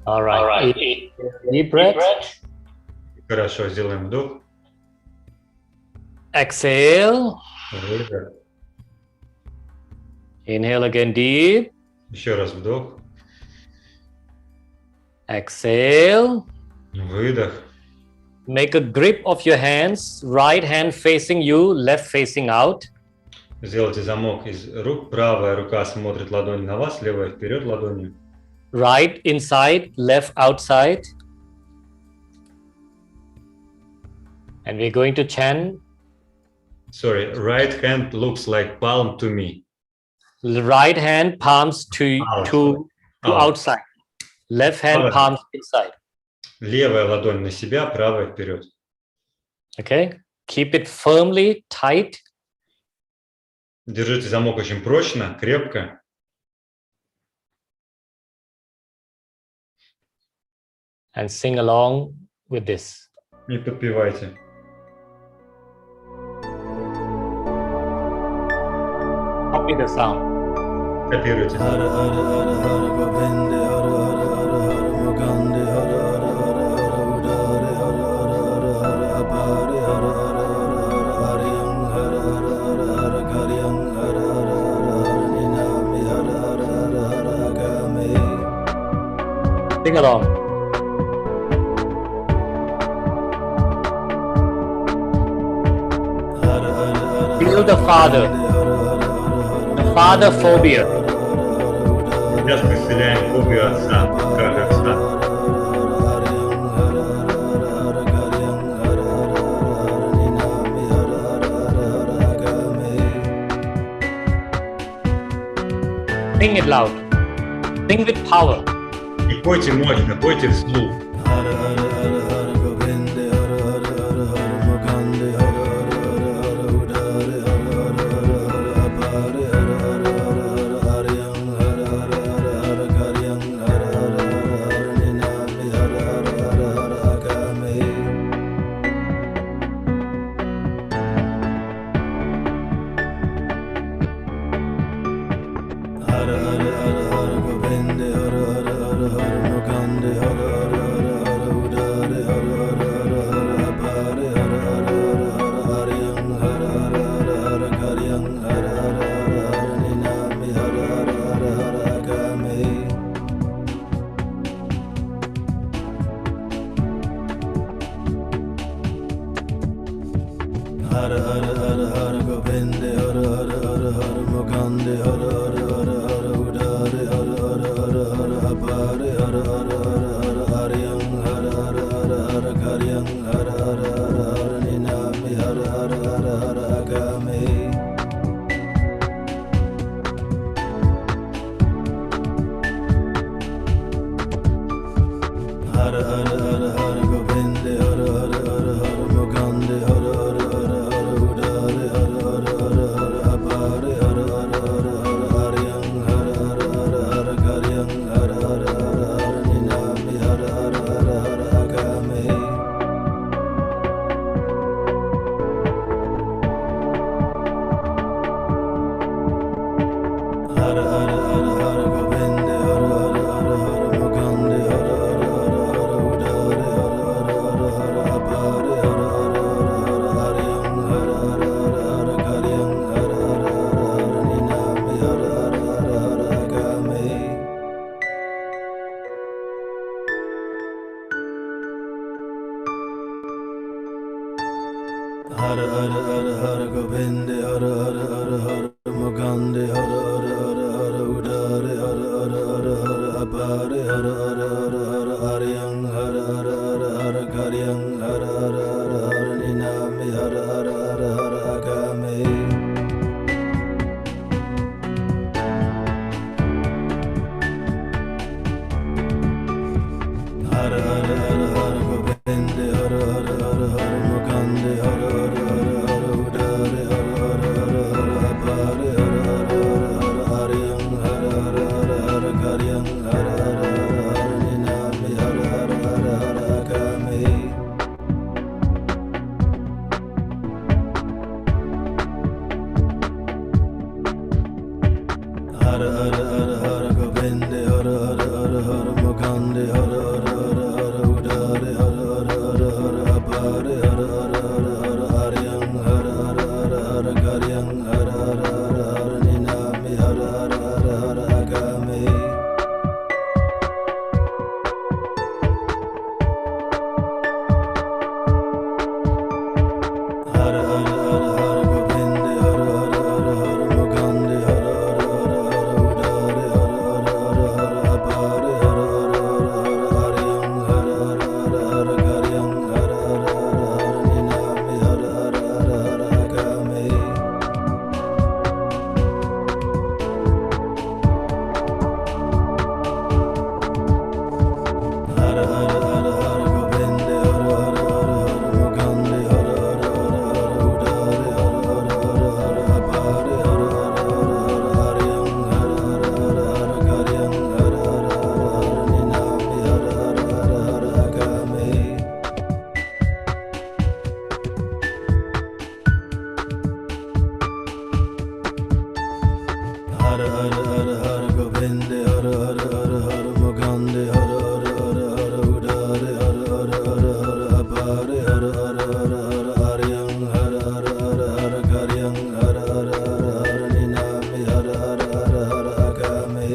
All right. Deep breath. Хорошо, сделаем вдох. Exhale. Выдох. Inhale again deep. Еще раз вдох. Exhale. Выдох. Make a grip of your hands. Right hand facing you, left facing out. Сделайте замок из рук. Правая рука смотрит ладонь на вас, левая вперед ладонью. Right inside, left outside. And we're going to chant. Sorry, right hand looks like palm to me. Right hand palms to Out. outside. Left hand Alright. palms inside. Левая ладонь на себя, правая вперед. Okay. Keep it firmly, tight. Держите замок очень прочно, крепко. And sing along with this. И подпевайте. Copy the sound. Копируйте. Hara Hara Hara Hara Govinda Hara Hara Hara Hara Mukande Hara Hara Hara Hara Udare Hara Hara Hara Hara Apare Hara Hara Hara Hara Hariyam Hara Hara Hara Hara Karyam Hara Hara Hara Hara Ninami Hara Hara Hara Hara Agame. Sing along. Hara Hara Hara Feel the Father. The Father phobia. Сейчас мы исцеляем фобию отца, как отца. Sing it loud. Sing with power. И пойте мощно, пойте вслух. Hara Hara Hara Hara Govinda Hara Hara Hara Hara Mukande Hara Hara Hara Hara Udare Hara Hara Hara Hara Apare Hara Har har har har Govinda har har har har Mugande har har har har Udare har har har har Apare har har har har Aryang har har har har Karyang har har har har Ninami har har har har Agame har har har har Govinda har har har har Mugande har har har har Udare har har har har Apare har har har har Aryang har har har har Karyang har har har har Ninami har har har har Agame har har har har Govinda har har har har Mugande har har har har Udare har har har har Apare har har har har Aryang har har har har Karyang har har har har Ninami har har har har Agame har har har har Govinda har har har har Mugande har har har har Udare har har har har Apare har har har har Aryang har har har har Karyang har har har har Ninami har har har har Agame har har har har Govinda har har har har Mugande har har har har Udare har har har har Apare har har har har Aryang har har har har Karyang har har har har Ninami har har har har Agame har har har har Govinda har har har har Mugande har har har har Udare har har har har Apare har har har har Aryang har har har har Karyang har har har har Ninami har har har har Agame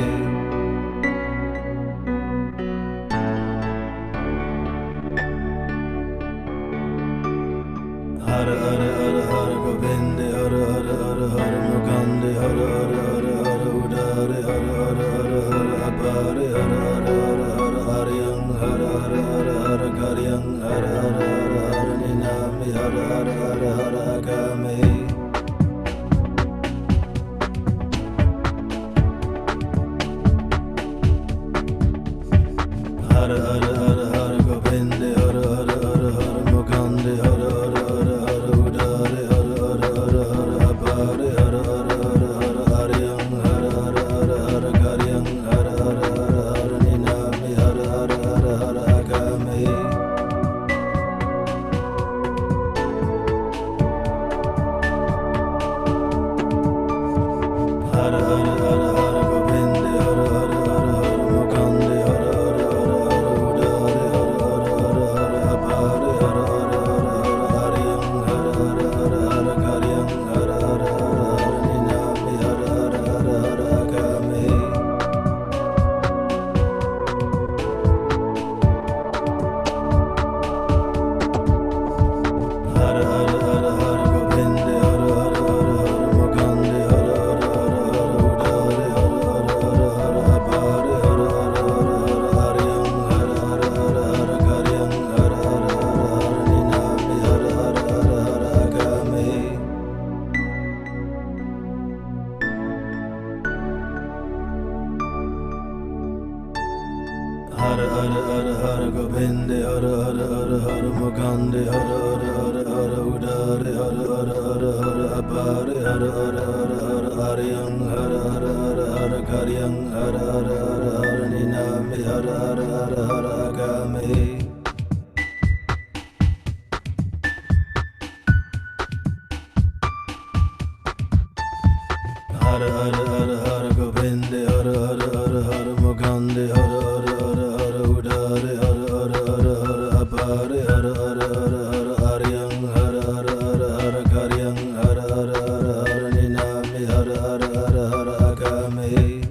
har har har har Govinda har har har har Mugande har har har har Udare har har har har Apare har har har har Aryang har har har har Karyang har har har har Ninami har har har har Agame har har har har Govinda har har har har Mugande har har har har Udare har har har har Apare har har har har Aryang har har har har Karyang har har har har Ninami har har har har Agame Hara Hara Hara Govinda Hara Hara Hara Hara Mukande Hara Hara Hara Hara Udare Hara Hara Hara Hara Apare Hara Hara Hara Hara Aryang Hara Hara Hara Hara Karyang Hara Hara Hara Hara Ninami Hara Hara Hara Hara Agame Hara Hara Hara Hara Govinda Hara Hara Hara Hara Mukande Hara Hara Hara Hara Udare Hara Hara Hara Hara Apare Hara Hara Hara Hara Aryang Hara Hara Hara Hara Karyang Hara Hara Hara Hara Ninami Hara Hara Hara Hara Agame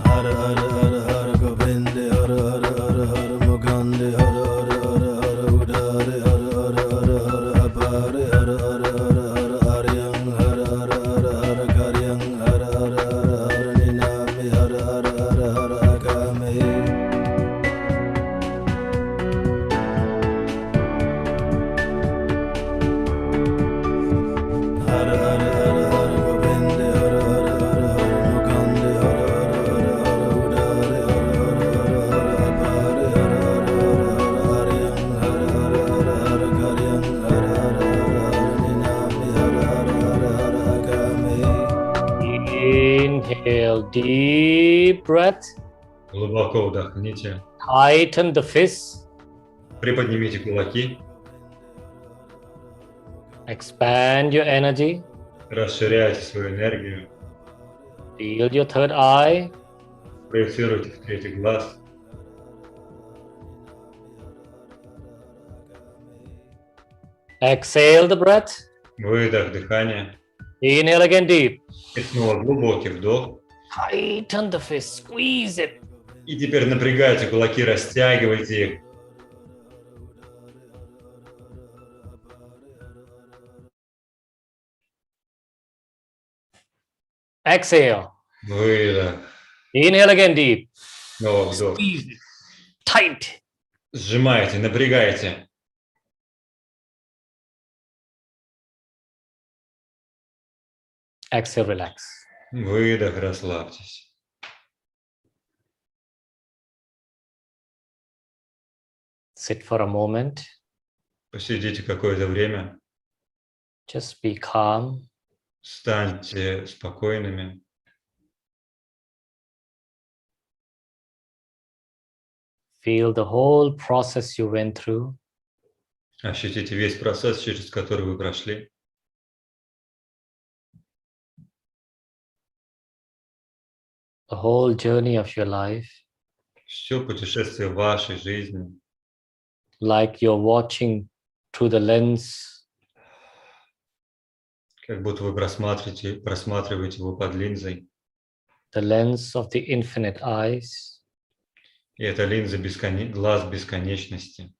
Hara Hara Hara Hara Govinda Hara Hara Hara Hara Mukande Hara Hara Hara Hara Udare Hara Hara Hara Hara Apare Hara Hara Hara Hara Aryang Hara Hara Hara Hara Karyang Hara Hara Hara Hara Ninami Hara Hara Hara Hara Agame Hara Hara Hara Hara Govinda Hara Hara Hara Hara Mukande Hara Hara Hara Hara Udare Hara Hara Hara Hara Apare Hara Hara Hara Hara Aryang Hara Hara Hara Hara Karyang Hara Hara Hara Hara Ninami Hara Hara Hara Hara Agame Inhale, deep breath. Глубоко вдохните. Tighten the fists. Приподнимите кулаки. Expand your energy. Расширяйте свою энергию. Feel your third eye. Проецируйте в третий глаз. Exhale the breath. Выдох дыхания. Inhale again deep. И снова глубокий вдох. Tighten the fist. Squeeze it. И теперь напрягайте кулаки, растягивайте их. Exhale. Выдох. Inhale again deep. Снова вдох. Squeeze it. Tight. Сжимайте, напрягайте. Exhale, relax. Выдох, расслабьтесь. Sit for a moment. Посидите какое-то время. Just be calm. Станьте спокойными. Feel the whole process you went through. Ощутите весь процесс, через который вы прошли. The whole journey of your life. Все путешествие вашей жизни. Like you're watching through the lens Как будто вы просматриваете его под линзой. the lens of the infinite eyes. И это линза глаз бесконечности.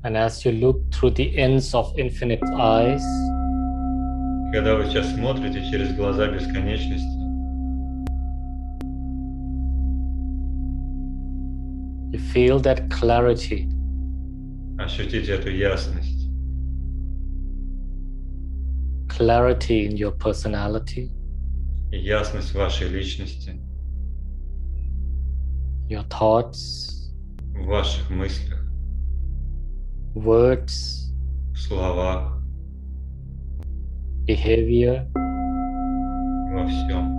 And as you look through the ends of infinite eyes, Когда вы сейчас смотрите через глаза бесконечности, you feel that clarity, ощутите эту ясность. clarity in your personality, И ясность вашей личности, your thoughts, в ваших мыслях, words, в словах, behavior, во всем.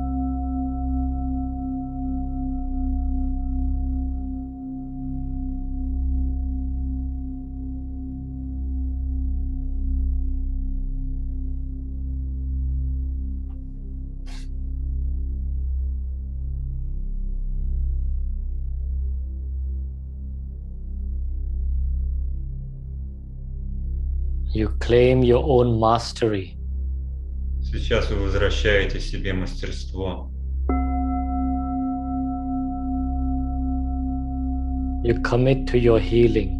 you claim your own mastery. Сейчас вы возвращаете себе мастерство. You commit to your healing.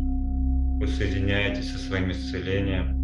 Вы соединяетесь со своим исцелением.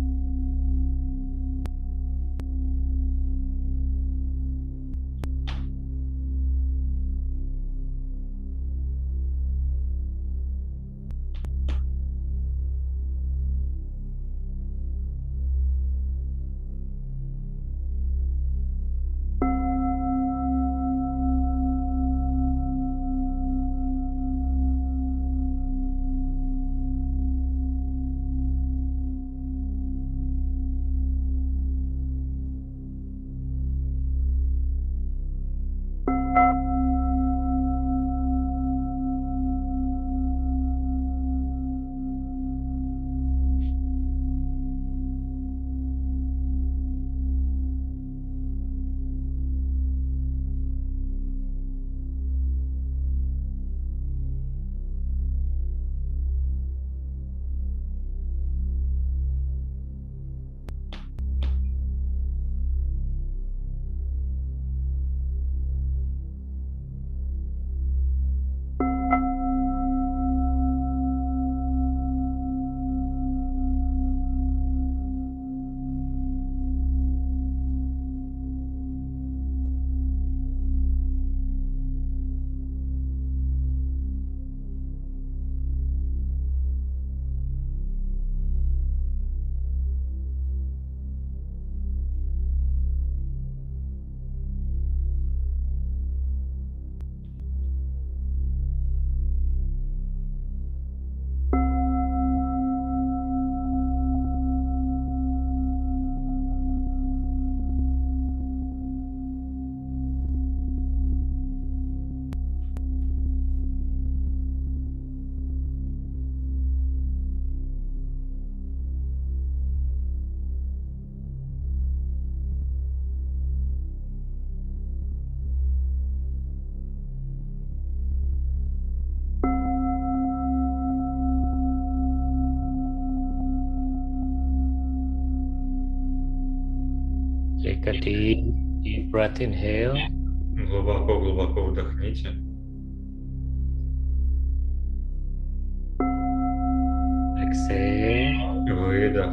Take a deep breath, inhale. Глубоко-глубоко вдохните. Exhale. Выдох.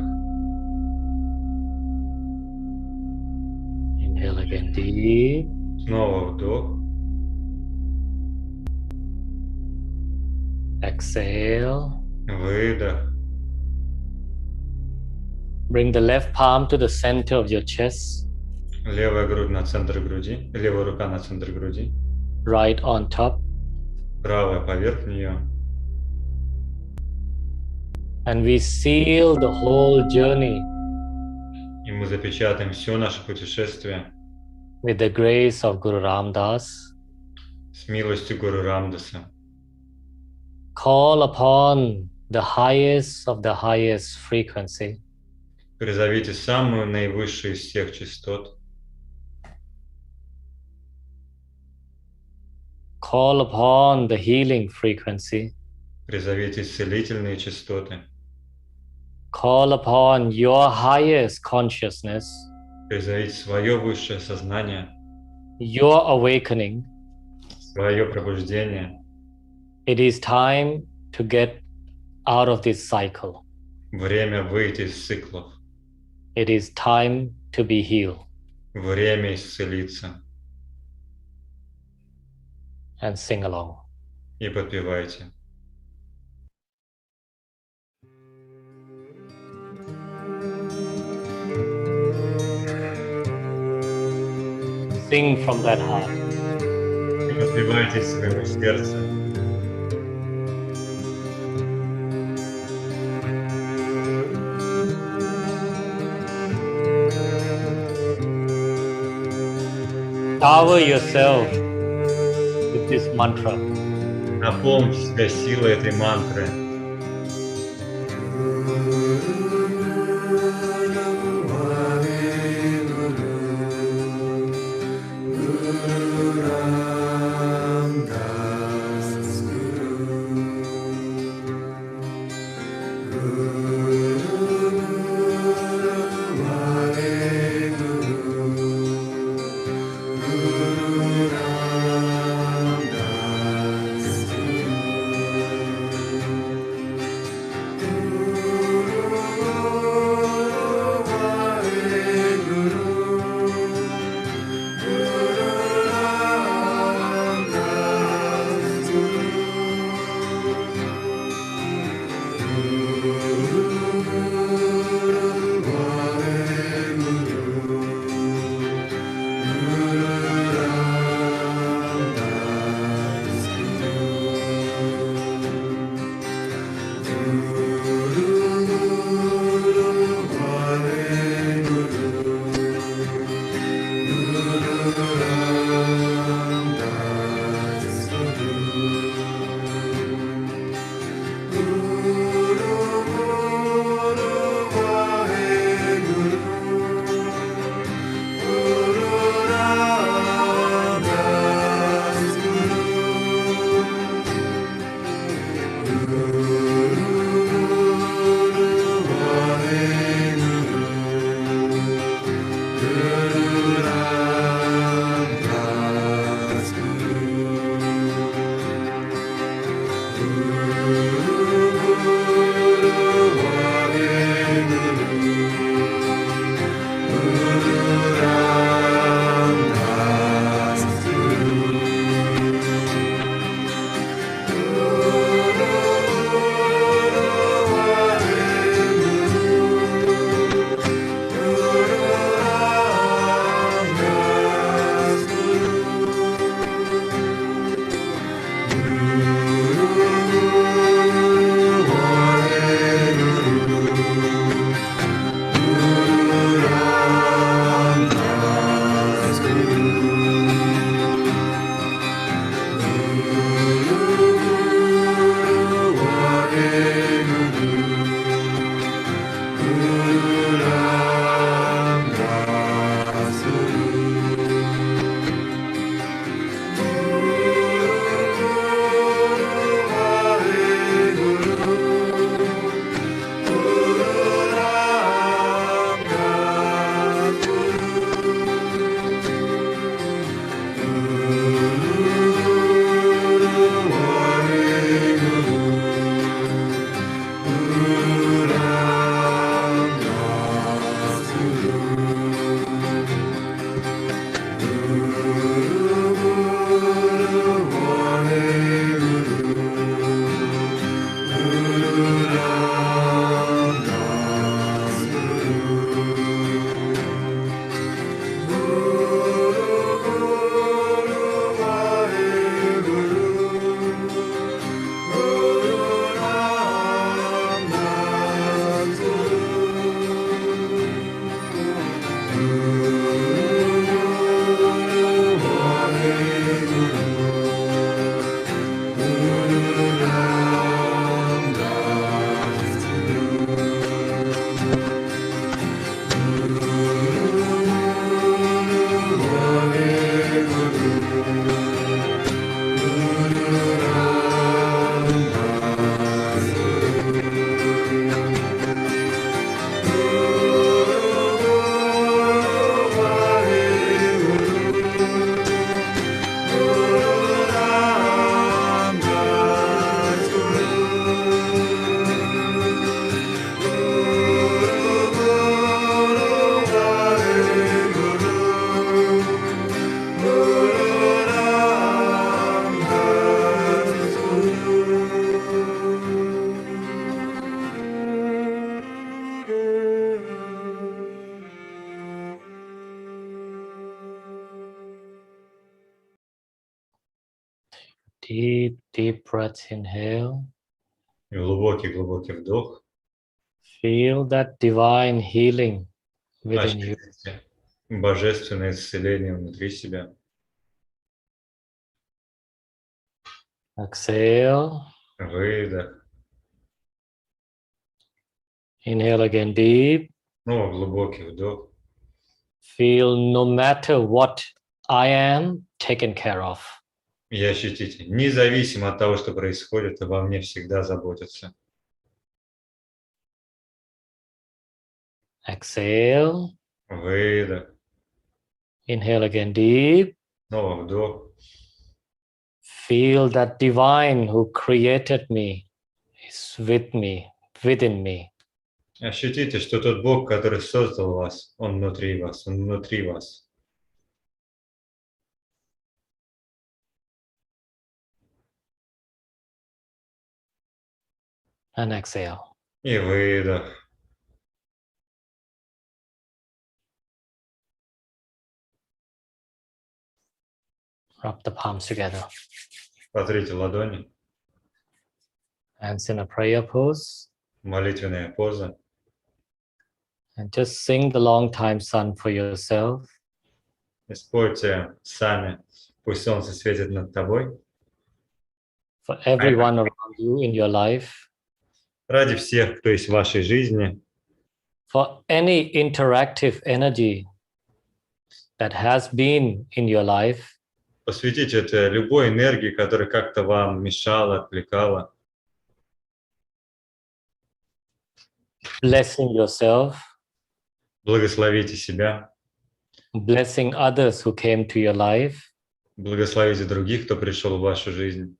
Inhale again deep. Снова вдох. Exhale. Выдох. Bring the left palm to the center of your chest. Левая грудь на центр груди. Левая рука на центр груди. Right on top. Правая поверх нее. And we seal the whole journey И мы запечатаем все наше путешествие with the grace of Guru Ram Das. с милостью Гуру Рамдаса. Call upon the highest of the highest frequency. Призовите самую наивысшую из всех частот. Call upon the healing frequency. Призовите исцелительные частоты. Call upon your highest consciousness, Призовите свое высшее сознание, your awakening. свое пробуждение. It is time to get out of this cycle. Время выйти из циклов. It is time to be healed. Время исцелиться. And sing along. И подпевайте. Sing from that heart. И подпевайте своему сердцу. Shower yourself with this mantra. Наполните себя силой этой мантры. Deep, deep breath, inhale. И глубокий вдох. Feel that divine healing within you. Ощутите божественное исцеление внутри себя. Exhale. Выдох. Inhale again deep. Снова глубокий вдох. Feel no matter what I am taken care of. И ощутите, независимо от того, что происходит, обо мне всегда заботятся. Exhale. Выдох. Inhale again deep. Снова вдох. Feel that divine who created me is with me, within me. Ощутите, что тот Бог, который создал вас, Он внутри вас, Он внутри вас. And exhale. И выдох. Rub the palms together. Потрите ладони. Hands in a prayer pose. Молитвенная поза. And just sing the long time sun for yourself. И спойте сами. Пусть солнце светит над тобой. For everyone around you in your life. Ради всех, кто есть в вашей жизни. For any interactive energy that has been in your life. Посвятите это любой энергии, которая как-то вам мешала, отвлекала. Blessing yourself. Благословите себя. Blessing others who came to your life. Благословите других, кто пришел в вашу жизнь.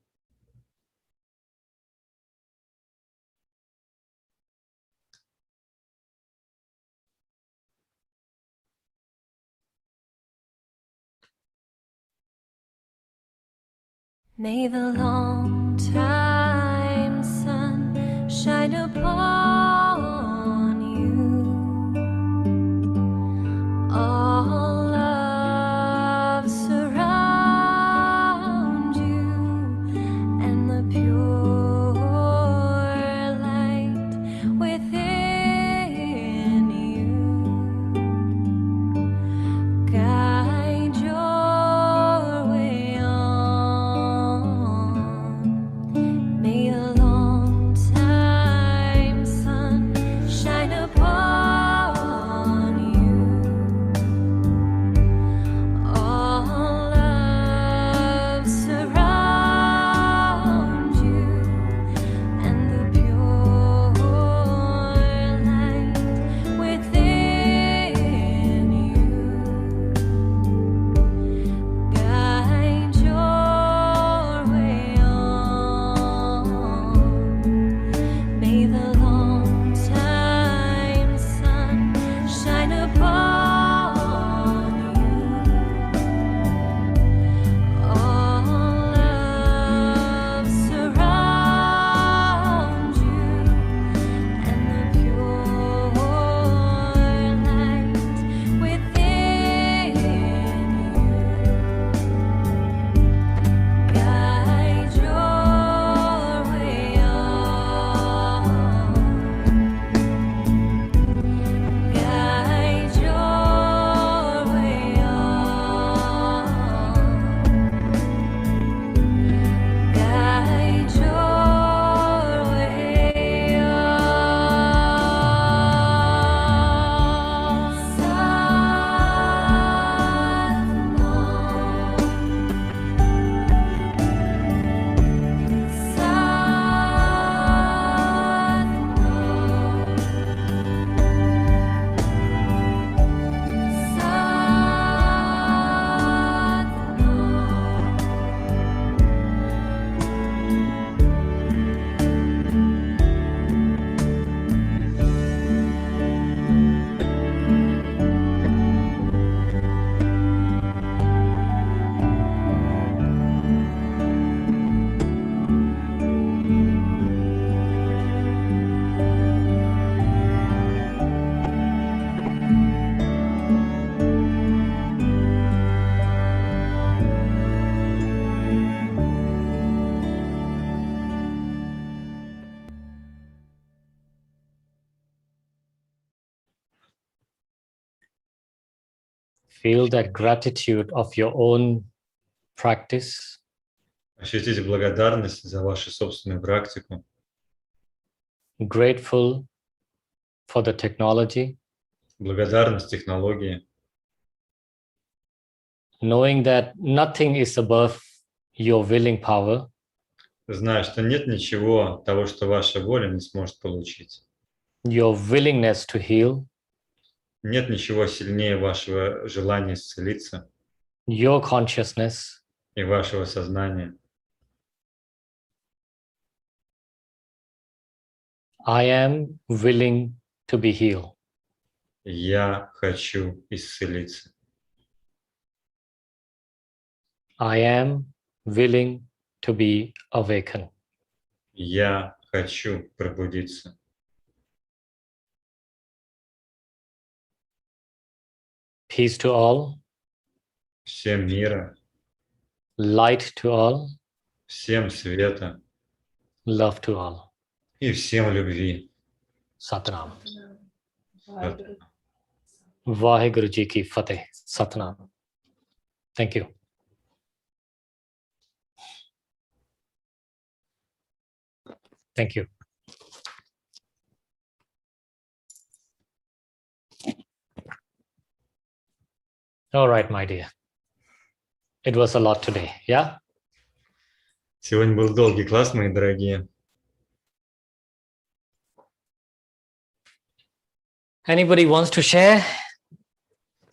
May the long time sun shine upon you. All love surround you, and the pure light within you guide your way on. May a long time Feel that gratitude of your own practice. Ощутите благодарность за вашу собственную практику. Grateful for the technology. Благодарность технологии. Knowing that nothing is above your willing power. Зная, что нет ничего того, что ваша воля не сможет получить. Your willingness to heal. Нет ничего сильнее вашего желания исцелиться Your consciousness. и вашего сознания. I am willing to be healed. Я хочу исцелиться. I am willing to be awakened. Я хочу пробудиться. Peace to all. Всем мира, Light to all. всем света Love to all. и всем любви. Satnam. Vaheguru Ji ki Fateh. Satnam. Thank you. Thank you. All right, my dear. It was a lot today, yeah? Сегодня был долгий класс, мои дорогие. Anybody wants to share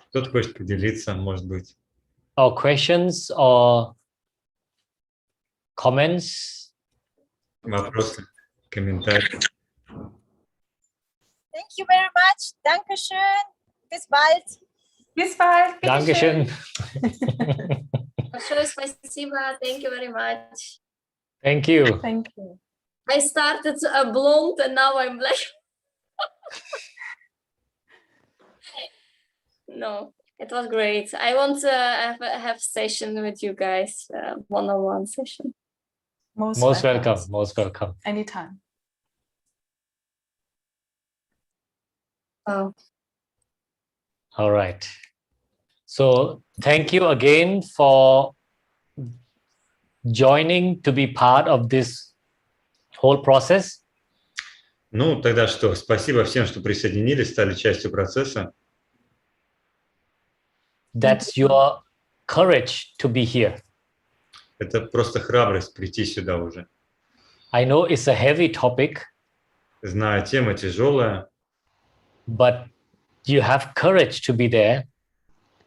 Кто-то хочет поделиться, может быть. or questions or comments? Вопросы, комментарии. Thank you very much. Dankeschön. Bis bald. Bis bald. Dankeschön. Большое спасибо. Thank you very much. Thank you. Thank you. I started blonde and now I'm black. No, it was great. I want to have session with you guys, one-on-one session. Most Welcome. Most welcome. Anytime. Oh. All right. So thank you again for joining to be part of this whole process. Ну, тогда что? Спасибо всем, что присоединились, стали частью процесса. That's your courage to be here. Это просто храбрость прийти сюда уже. I know it's a heavy topic, Знаю, тема тяжелая, but you have courage to be there,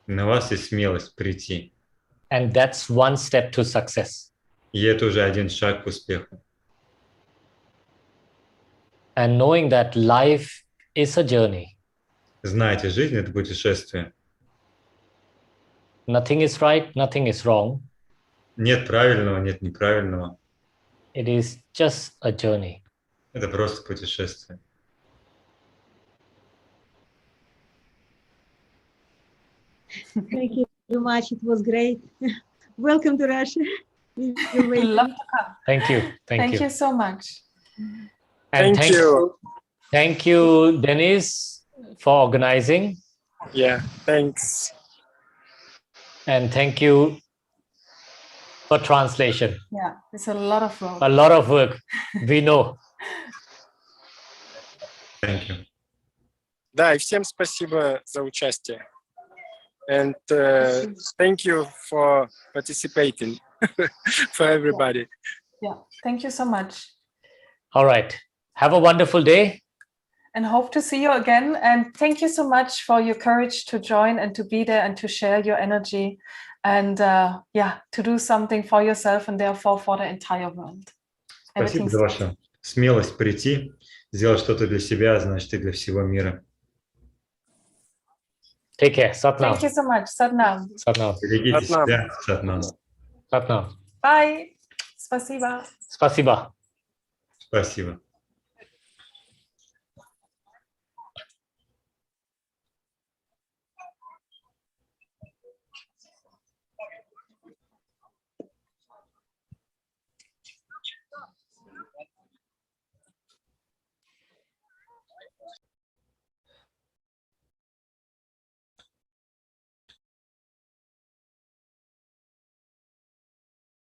на вас есть смелость прийти. and that's one step to success. И это уже один шаг к успеху. And knowing that life is a journey. Знаете, жизнь — это путешествие. Nothing is right, nothing is wrong. Нет правильного, нет неправильного. It is just a journey. Это просто путешествие. Thank you very much. It was great. Welcome to Russia. We will wait. Love to come. Thank you. Thank you. you so much. And Thank you. Thank you, Dennis, for organizing. Yeah, thanks. And thank you for translation. Yeah, it's a lot of work. A lot of work. We know. Thank you. Да, и всем спасибо за участие. And thank you for participating for everybody. Yeah, thank you so much. All right. Have a wonderful day. And hope to see you again. And thank you so much for your courage to join and to be there and to share your energy and to do something for yourself and therefore for the entire world. Спасибо за вашу смелость прийти, сделать что-то для себя, значит, и для всего мира. Take care. Satnam. Thank you so much. Satnam. Satnam. Берегите Сатнам. себя. Сатнам. Satnam. Bye. Spasiba. Spasiba. Спасибо.